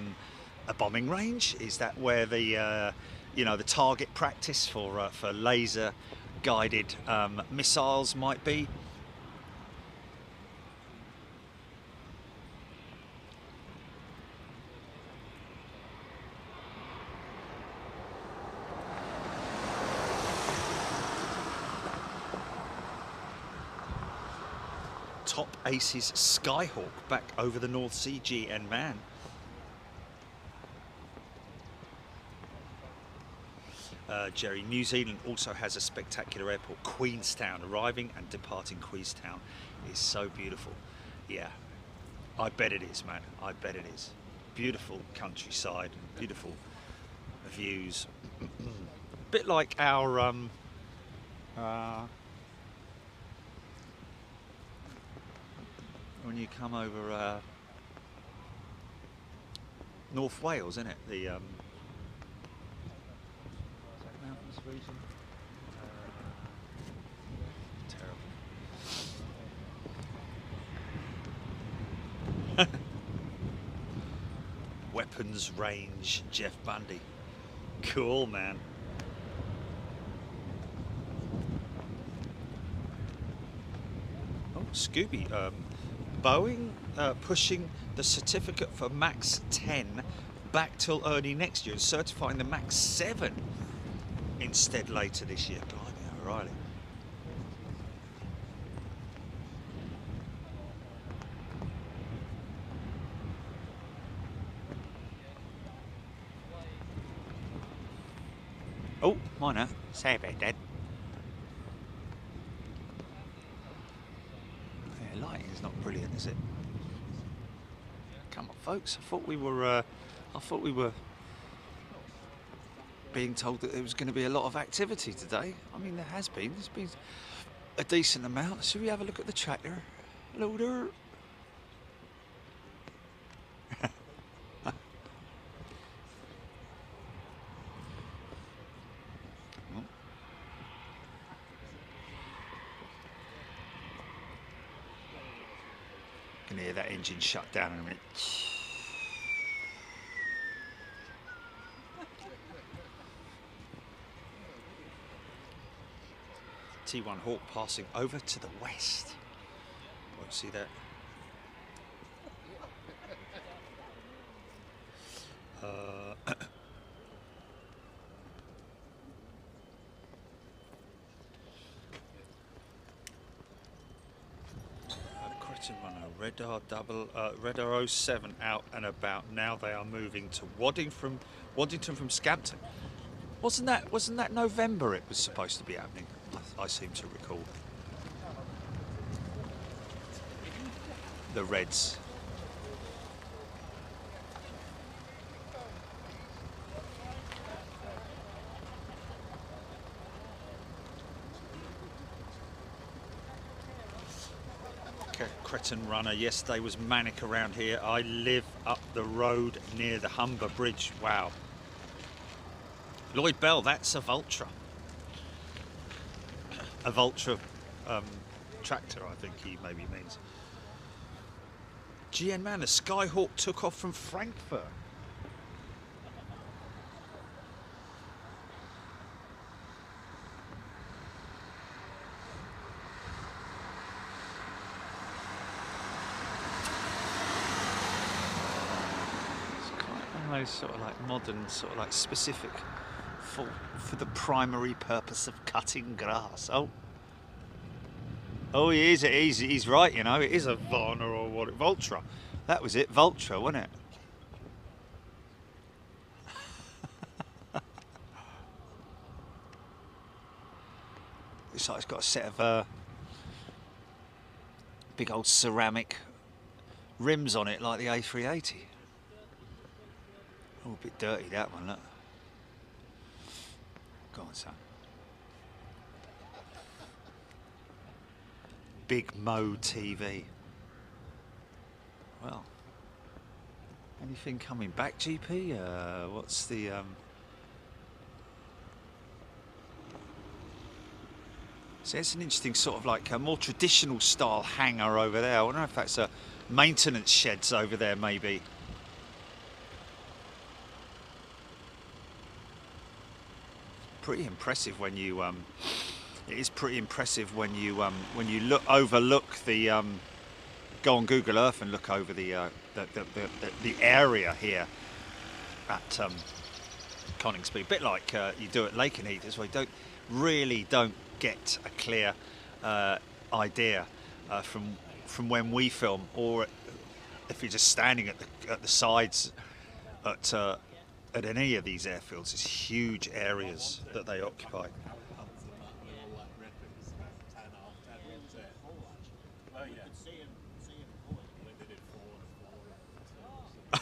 bombing range? Is that where the the target practice for laser guided missiles might be? Top Aces Skyhawk back over the North Sea, GN man. Jerry, New Zealand also has a spectacular airport, Queenstown. Arriving and departing Queenstown is so beautiful. Yeah, I bet it is, man. I bet it is. Beautiful countryside, beautiful views. Bit like our when you come over North Wales, isn't it? The mountains region. Terrible. Weapons range, Jeff Bundy. Cool, man. Oh, Scooby. Boeing pushing the certificate for Max 10 back till early next year and certifying the Max 7 instead later this year. Blimey, O'Reilly. Oh, minor. Say about that. Yeah, lighting is not brilliant, is it? Come on, folks. I thought we were being told that there was going to be a lot of activity today. I mean, there has been. There's been a decent amount. Should we have a look at the tractor? Loader. Can hear that engine shut down in a minute. T1 Hawk passing over to the west. Won't see that. Radar 07 out and about. Now they are moving to Waddington from Scampton. Wasn't that November it was supposed to be happening? I seem to recall. The Reds. Cretan runner yesterday was manic around here. I live up the road near the Humber Bridge. Wow. Lloyd Bell, that's a Vultra. A Vultra tractor, I think he maybe means. GN man, a Skyhawk took off from Frankfurt. Those sort of like modern, sort of like specific for the primary purpose of cutting grass. Oh, he's right, you know, it is a Varna or what? Vultra. That was it, Vultra, wasn't it? Looks like it's got a set of big old ceramic rims on it, like the A380. Oh, a bit dirty that one, look. Go on, son. Big Mo TV. Well, anything coming back, GP? What's the... So it's an interesting sort of like a more traditional style hangar over there. I wonder if that's a maintenance sheds over there, maybe. Pretty impressive when you it is pretty impressive when you overlook the go on Google Earth and look over the area here at Coningsby, a bit like you do at Lakenheath as well. You don't get a clear idea from when we film, or if you're just standing at the sides at any of these airfields. It's huge areas that they occupy.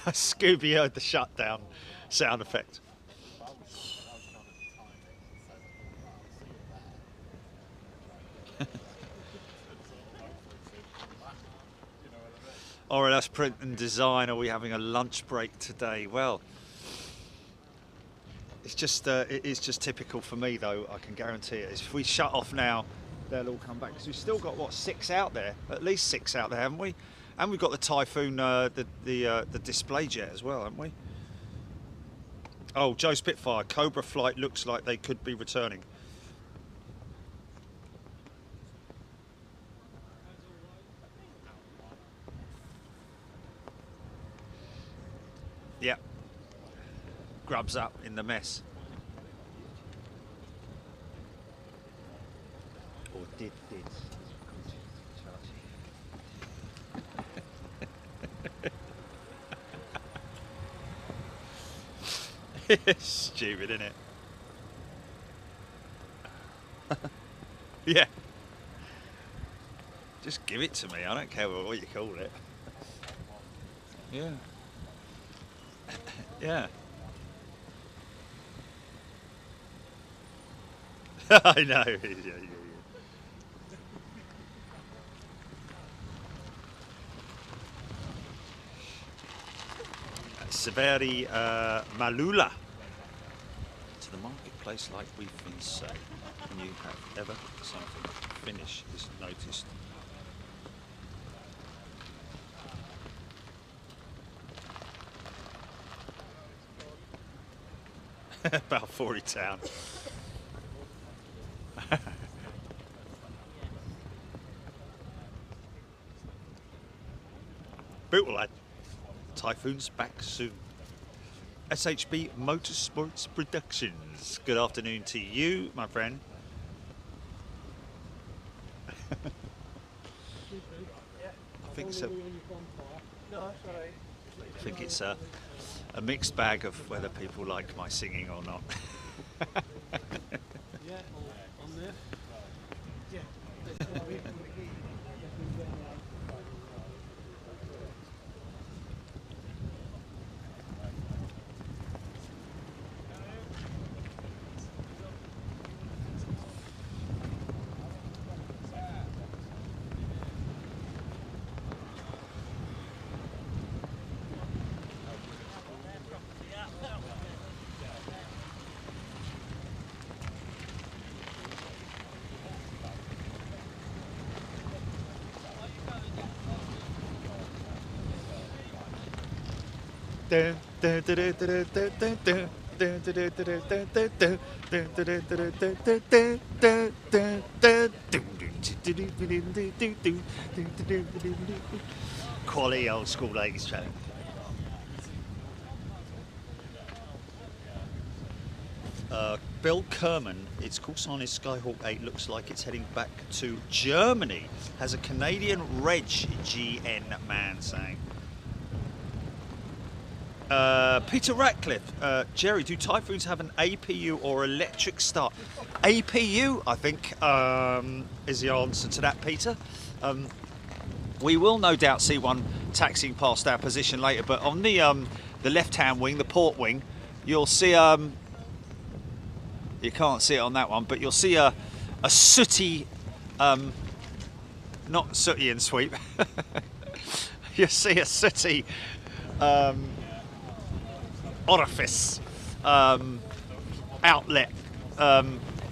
Scooby heard the shutdown sound effect. RLS Print and Design, are we having a lunch break today? Well, it's just it is just typical for me, though. I can guarantee it. If we shut off now, they'll all come back, because we've still got what, 6 out there, at least 6 out there, haven't we? And we've got the Typhoon, the display jet as well, haven't we? Oh, Joe Spitfire, Cobra flight looks like they could be returning. Yep. Grubs up in the mess. Or did. Stupid, isn't it? Yeah. Just give it to me. I don't care what you call it. Yeah. Yeah. I know. Yeah. Severi Malula. To the marketplace, like we've been saying. When you have ever something finish is noticed. About 40 town. Bootle lad. Typhoons back soon. SHB Motorsports Productions. Good afternoon to you, my friend. I think so. I think it's a mixed bag of whether people like my singing or not. Yeah, on there. Yeah. Quality old school 80s track. Bill Kerman, its call sign is Skyhawk 8, looks like it's heading back to Germany. Has a Canadian Reg GN man saying. Peter Ratcliffe, Jerry, do Typhoons have an APU or electric start? APU, I think, is the answer to that, Peter. We will no doubt see one taxiing past our position later, but on the left-hand wing, the port wing, you'll see, you can't see it on that one, but you'll see a sooty, not sooty and sweep, you'll see a sooty orifice, outlet,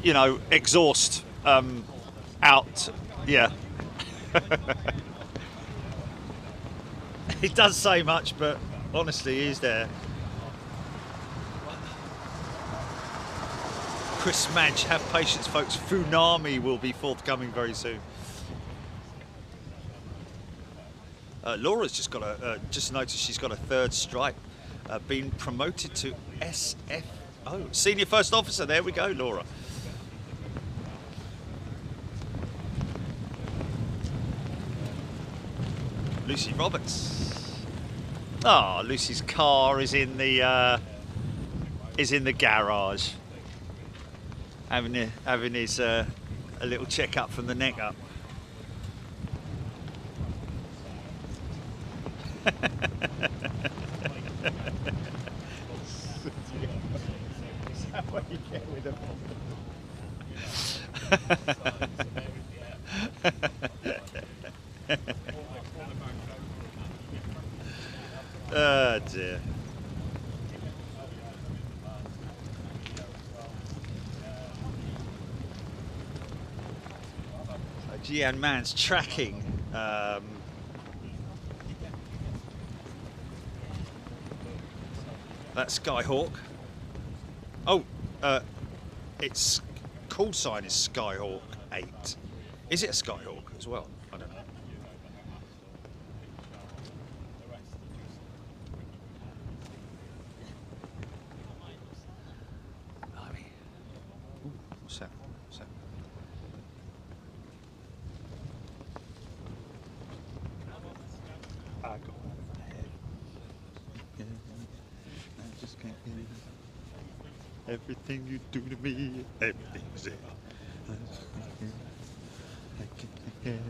you know, exhaust, out, yeah. It does say much, but honestly, he is there. Chris Madge, have patience, folks. Funami will be forthcoming very soon. Laura's just got just noticed she's got a 3rd stripe, been promoted to SFO, Senior First Officer. There we go, Laura. Lucy Roberts. Ah, Lucy's car is in the garage, having his a little check up from the neck up. Is that what you get with them? Oh dear. Gian Man's tracking that Skyhawk. Oh, its call sign is Skyhawk 8. Is it a Skyhawk as well? I don't know. Blimey. Ooh, what's that? What's that? I go ahead. I just can't get it. Everything you do to me, everything's it. I can't get it.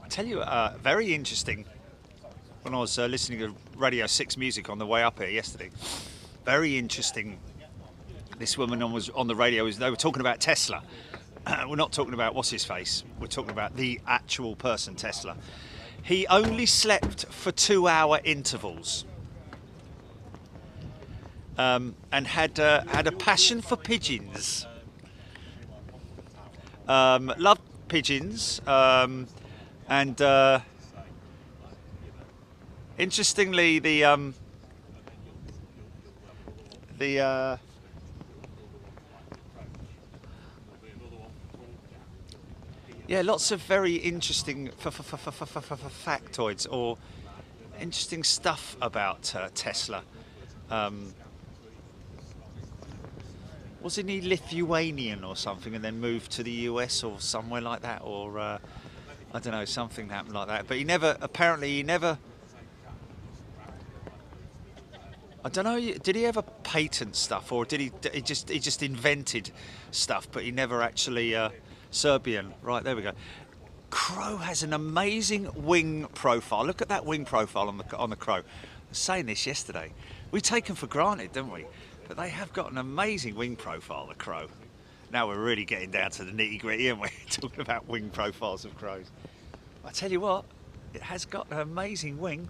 I tell you, very interesting. When I was listening to Radio 6 music on the way up here yesterday, very interesting. This woman was on the radio. They were talking about Tesla. We're not talking about what's his face. We're talking about the actual person, Tesla. He only slept for 2-hour intervals, and had a passion for pigeons. Loved pigeons, and interestingly, yeah, lots of very interesting factoids or interesting stuff about Tesla. Wasn't he Lithuanian or something, and then moved to the US or somewhere like that, or I don't know, something happened like that. But he never, apparently, he never. I don't know. Did he ever patent stuff, or did he just invented stuff? But he never actually. Serbian, right, there we go. Crow has an amazing wing profile. Look at that wing profile on the Crow. I was saying this yesterday. We take them for granted, don't we? But they have got an amazing wing profile, the Crow. Now we're really getting down to the nitty-gritty, aren't we? Talking about wing profiles of crows. I tell you what, it has got an amazing wing.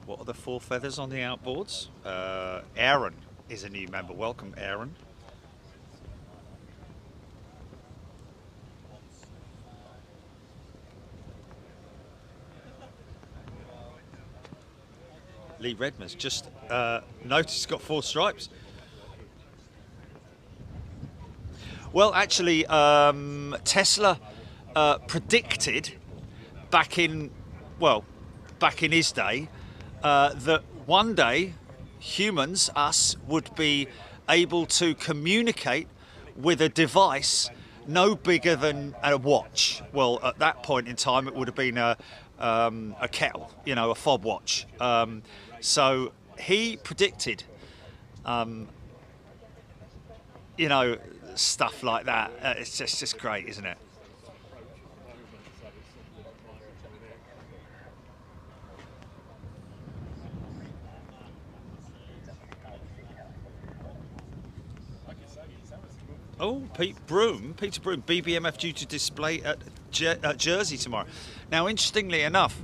What are the 4 feathers on the outboards? Aaron is a new member. Welcome, Aaron. Lee Redmer's just noticed he's got 4 stripes. Well, actually, Tesla predicted back in his day that one day humans, us, would be able to communicate with a device no bigger than a watch. Well, at that point in time, it would have been a kettle, you know, a fob watch. So he predicted, you know, stuff like that. It's just great, isn't it? Oh, Peter Broom, BBMF due to display at Jersey tomorrow. Now, interestingly enough,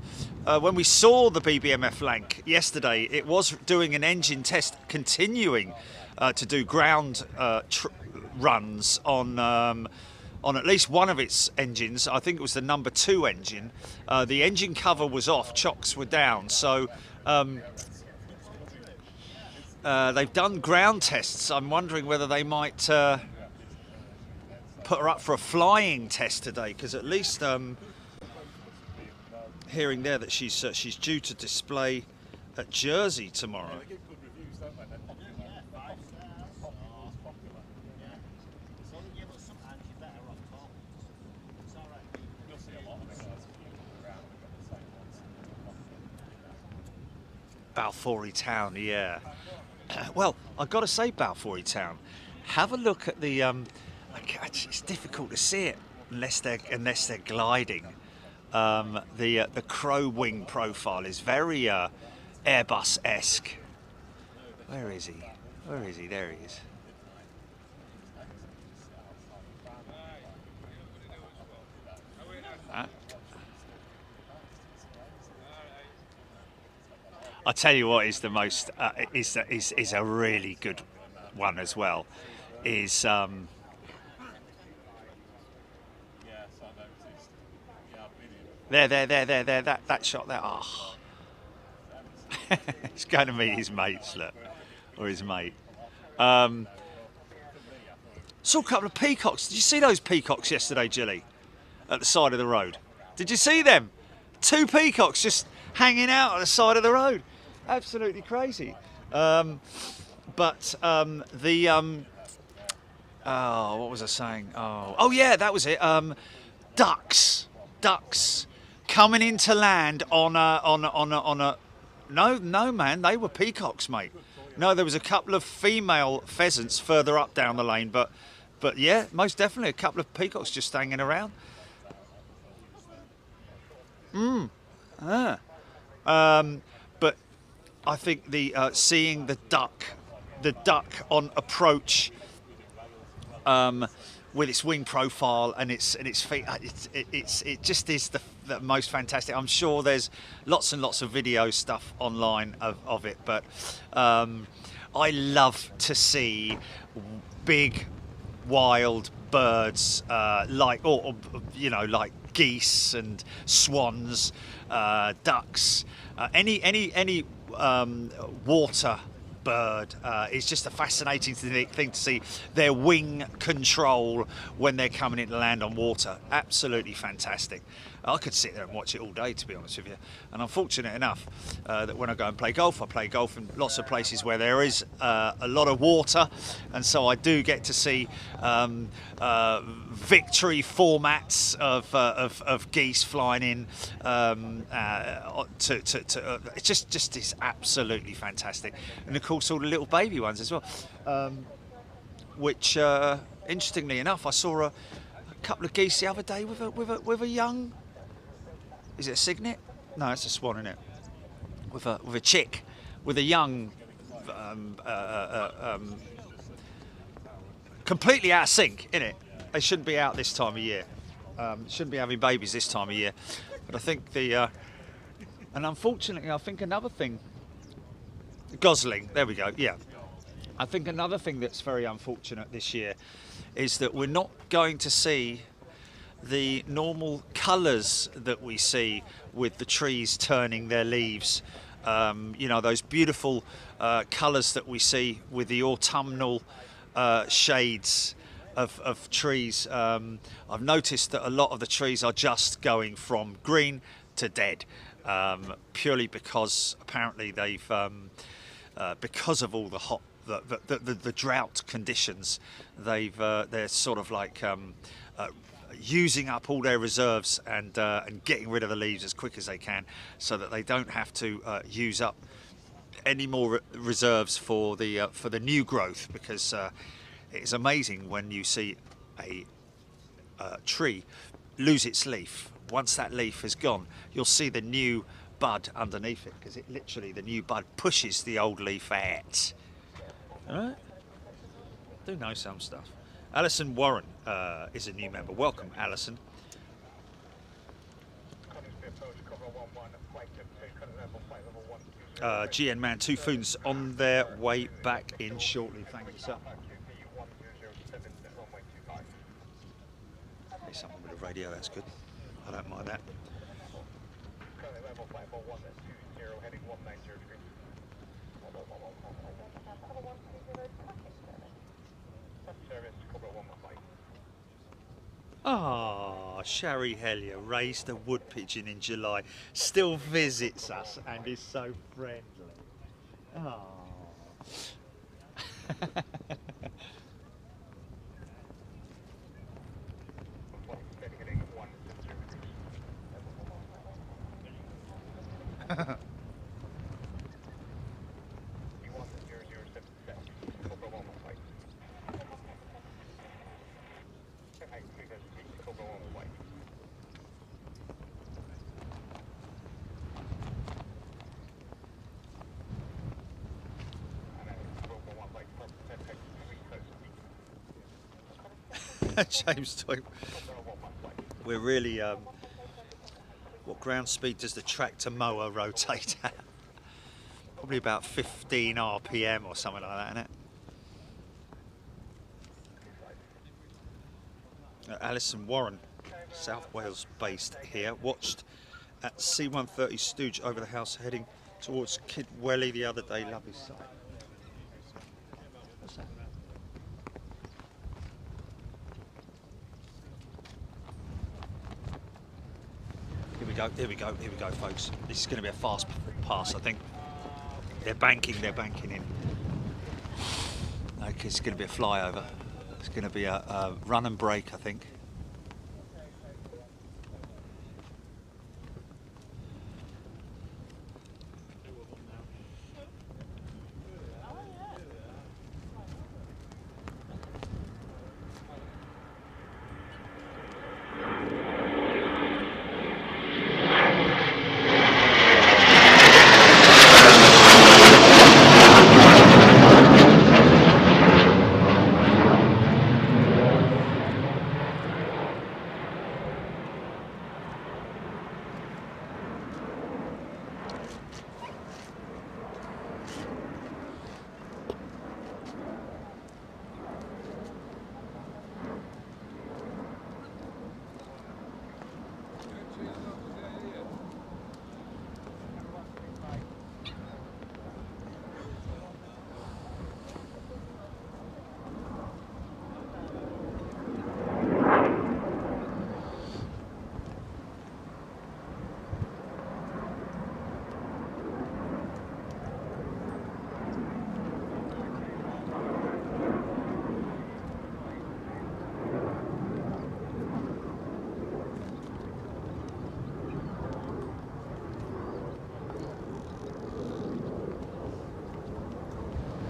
when we saw the BBMF Lank yesterday, it was doing an engine test, continuing to do ground runs on at least one of its engines. I think it was the number 2 engine. The engine cover was off, chocks were down, so they've done ground tests. I'm wondering whether they might put her up for a flying test today, because at least hearing there that she's due to display at Jersey tomorrow. Balfour Town, yeah. Well, I've got to say, Balfour Town, have a look at the. It's difficult to see it unless they're gliding. The crow wing profile is very Airbus-esque. Where is he? Where is he? There he is. I tell you what is the most is a really good one as well. Is there, that shot there. Oh. He's going to meet his mates, look, or his mate. Saw a couple of peacocks. Did you see those peacocks yesterday, Gilly, at the side of the road? Did you see them? 2 peacocks just hanging out at the side of the road. Absolutely crazy. Oh, what was I saying? Oh yeah, that was it. Ducks coming into land on a. No, man, they were peacocks, mate. No, there was a couple of female pheasants further up down the lane, but yeah, most definitely a couple of peacocks just hanging around. But I think the seeing the duck on approach with its wing profile and its feet, it just is the most fantastic. I'm sure there's lots and lots of video stuff online of it, but I love to see big wild birds like geese and swans, ducks, any water bird. It's just a fascinating thing to see their wing control when they're coming into land on water. Absolutely fantastic. I could sit there and watch it all day, to be honest with you. And I'm fortunate enough that when I go and play golf, I play golf in lots of places where there is a lot of water, and so I do get to see victory formats of geese flying in. It just is absolutely fantastic, and of course all the little baby ones as well. Which, interestingly enough, I saw a couple of geese the other day with a young. Is it a cygnet? No, it's a swan, isn't it? With a chick, with a young, completely out of sync, innit? They shouldn't be out this time of year. Shouldn't be having babies this time of year. But I think and unfortunately, I think another thing. Gosling, there we go. Yeah, I think another thing that's very unfortunate this year is that we're not going to see the normal colours that we see with the trees turning their leaves. Those beautiful colours that we see with the autumnal shades of trees. I've noticed that a lot of the trees are just going from green to dead, purely because apparently they've, because of all the hot, the drought conditions, they're sort of like using up all their reserves and getting rid of the leaves as quick as they can, so that they don't have to use up any more reserves for the new growth. Because it's amazing when you see a tree lose its leaf. Once that leaf is gone, you'll see the new bud underneath it, because it literally, the new bud pushes the old leaf out. All right? Do know some stuff. Alison Warren is a new member. Welcome, Alison. GN Man, Typhoons on their way back in shortly. Thank you, sir. Hey, someone with a radio, that's good. I don't mind that. Ah, Sherry Hellier raised a wood pigeon in July, still visits us and is so friendly. Ah. James Toy. We're really. What ground speed does the tractor mower rotate at? Probably about 15 RPM or something like that, isn't it? Alison Warren, South Wales based here, watched at C-130 Stooge over the house heading towards Kidwelly the other day. Lovely sight. What's that? Here we go, folks. This is going to be a fast pass, I think. They're banking in. Okay, it's going to be a flyover. It's going to be a run and break, I think.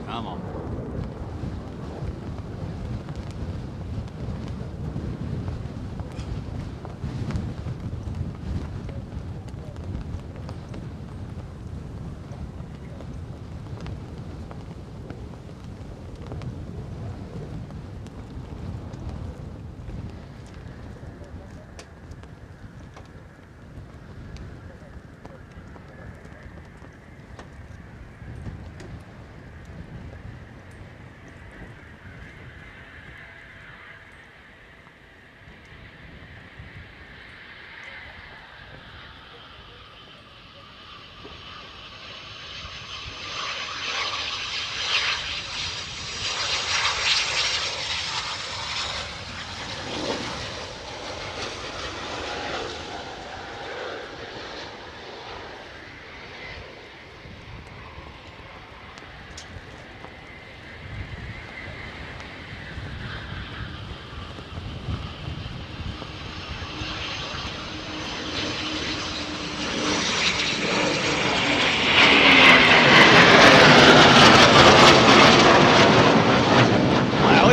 Come on.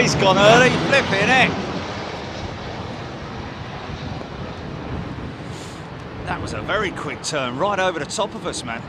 He's gone early, flipping it. That was a very quick turn, right over the top of us, man.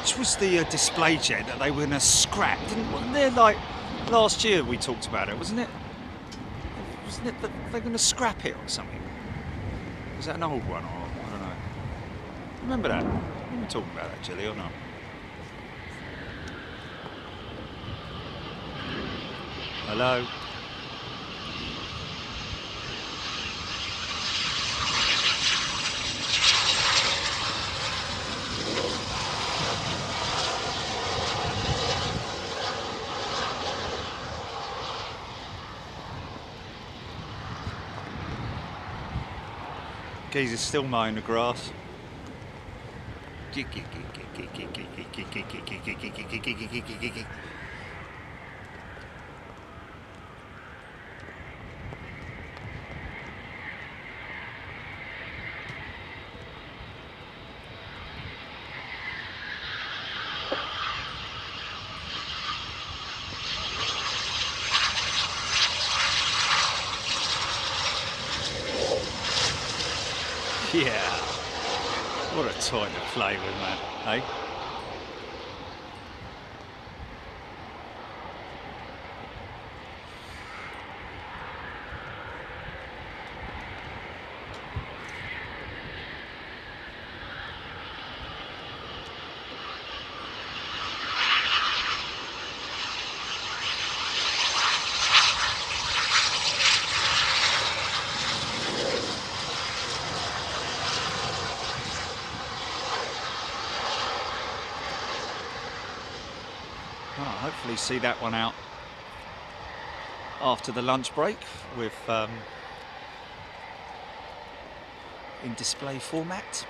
which was the display jet that they were going to scrap? Wasn't there, like, last year we talked about it, wasn't it? Wasn't it that they're going to scrap it or something? Was that an old one, or I don't know? Remember that? We were talking about that, Jilly, or not? Hello? Geezer's still mowing the grass. Yeah, what a toy to play with, man, eh? Hopefully see that one out after the lunch break with in display format.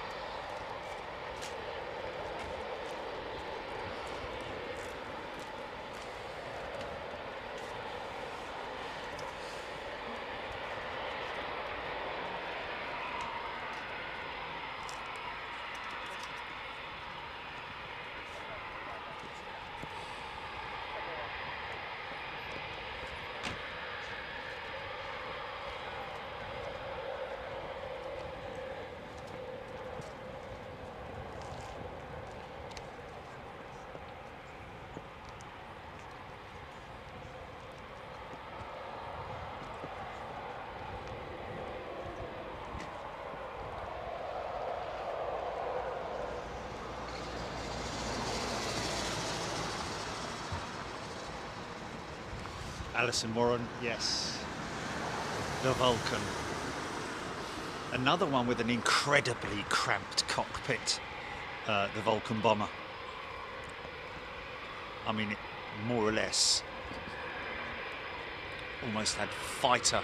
Alison Warren, yes. The Vulcan. Another one with an incredibly cramped cockpit, the Vulcan bomber. I mean, it more or less almost had fighter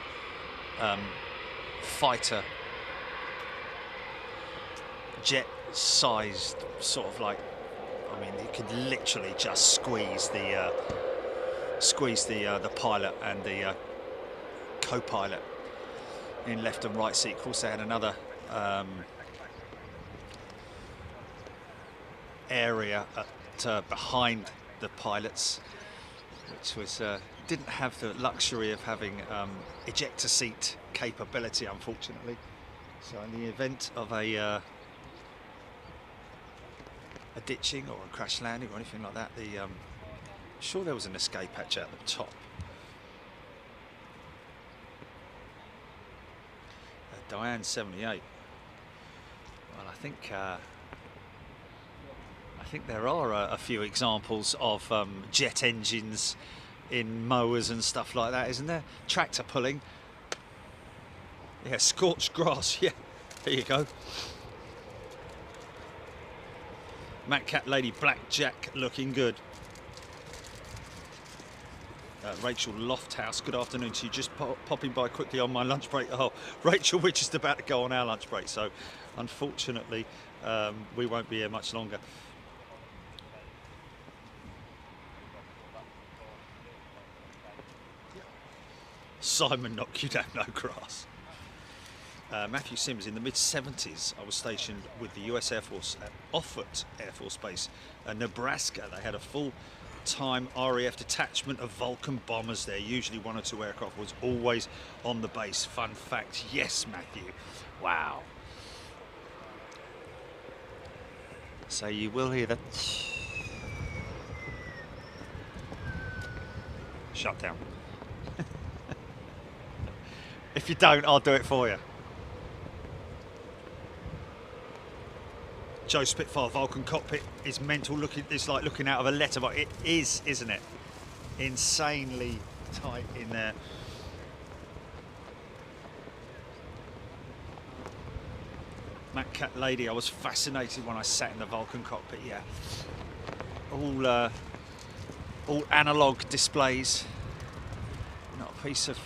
jet-sized sort of, like, I mean, you could literally just squeeze the pilot and the co-pilot in left and right seat. Of course, they had another area behind the pilots, which was didn't have the luxury of having ejector seat capability, unfortunately. So in the event of a ditching or a crash landing or anything like that, sure there was an escape hatch at the top. Diane 78. Well, I think there are a few examples of jet engines in mowers and stuff like that, isn't there? Tractor pulling. Yeah, scorched grass. Yeah, there you go. Matt Cat Lady Blackjack looking good. Rachel Lofthouse, good afternoon to you. Just popping by quickly on my lunch break. Oh, Rachel, we're just about to go on our lunch break, so unfortunately we won't be here much longer. Simon knocked you down, no grass. Matthew Sims, in the mid-70s, I was stationed with the US Air Force at Offutt Air Force Base, Nebraska. They had a full-time RAF detachment of Vulcan bombers there. Usually 1 or 2 aircraft was always on the base. Fun fact. Yes, Matthew. Wow. So you will hear that shut down. If you don't, I'll do it for you. Joe Spitfire Vulcan cockpit is mental looking. It's like looking out of a letterbox. It is, isn't it? Insanely tight in there. Matt Cat Lady, I was fascinated when I sat in the Vulcan cockpit. Yeah, all analog displays. Not a piece of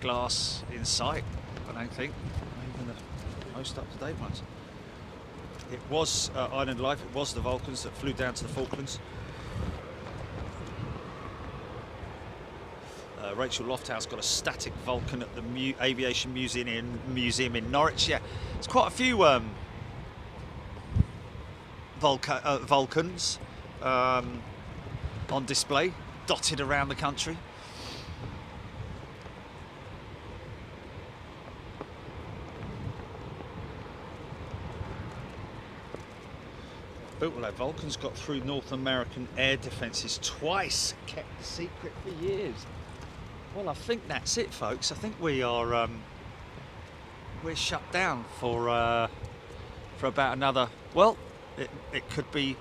glass in sight, I don't think. Even the most up-to-date ones. It was Island Life. It was the Vulcans that flew down to the Falklands. Rachel Lofthouse got a static Vulcan at the Aviation Museum in Norwich. Yeah, there's quite a few Vulcans on display, dotted around the country. Well, our Vulcans got through North American air defences twice, kept the secret for years. Well, I think that's it, folks. I think we are we're shut down for about another. Well, it could be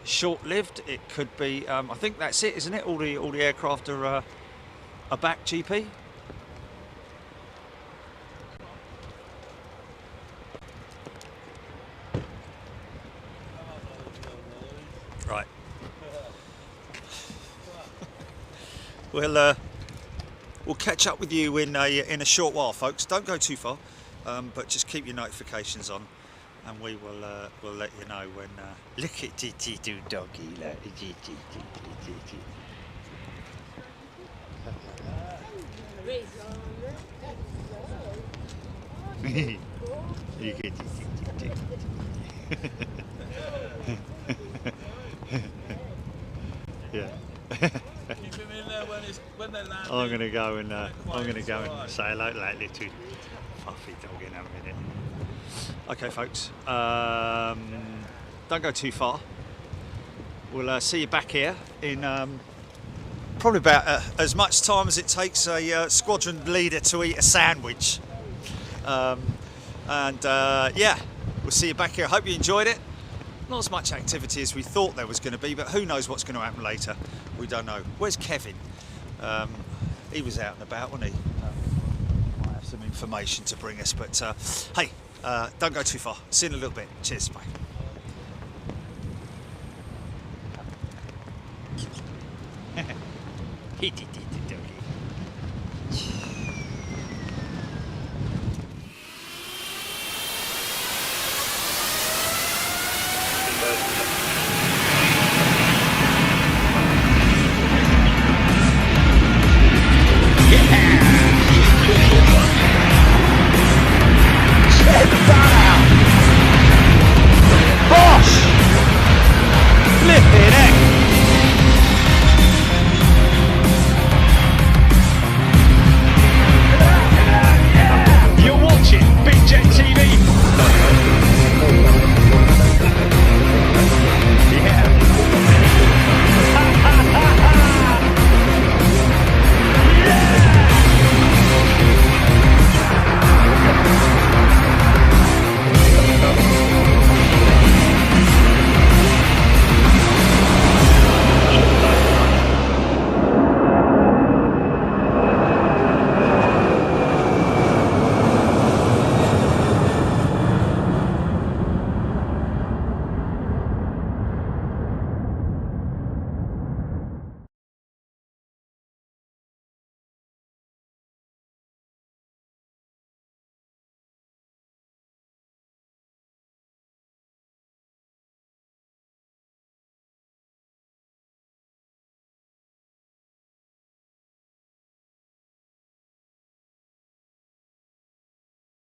short-lived. It could be. I think that's it, isn't it? All the aircraft are back. GP. Right. We'll catch up with you in a short while, folks. Don't go too far, but just keep your notifications on, and we will we'll let you know when. Look at Titi do doggy, look at Titi. You get yeah. Keep him in there when they land. I'm gonna go and say hello to that little fluffy dog in a minute. Okay, folks. Don't go too far. We'll see you back here in probably about as much time as it takes a squadron leader to eat a sandwich. Yeah, we'll see you back here. I hope you enjoyed it. Not as much activity as we thought there was going to be, but who knows what's going to happen later. We don't know. Where's Kevin? He was out and about, wasn't he? Might have some information to bring us, but hey, don't go too far. See you in a little bit. Cheers, bye.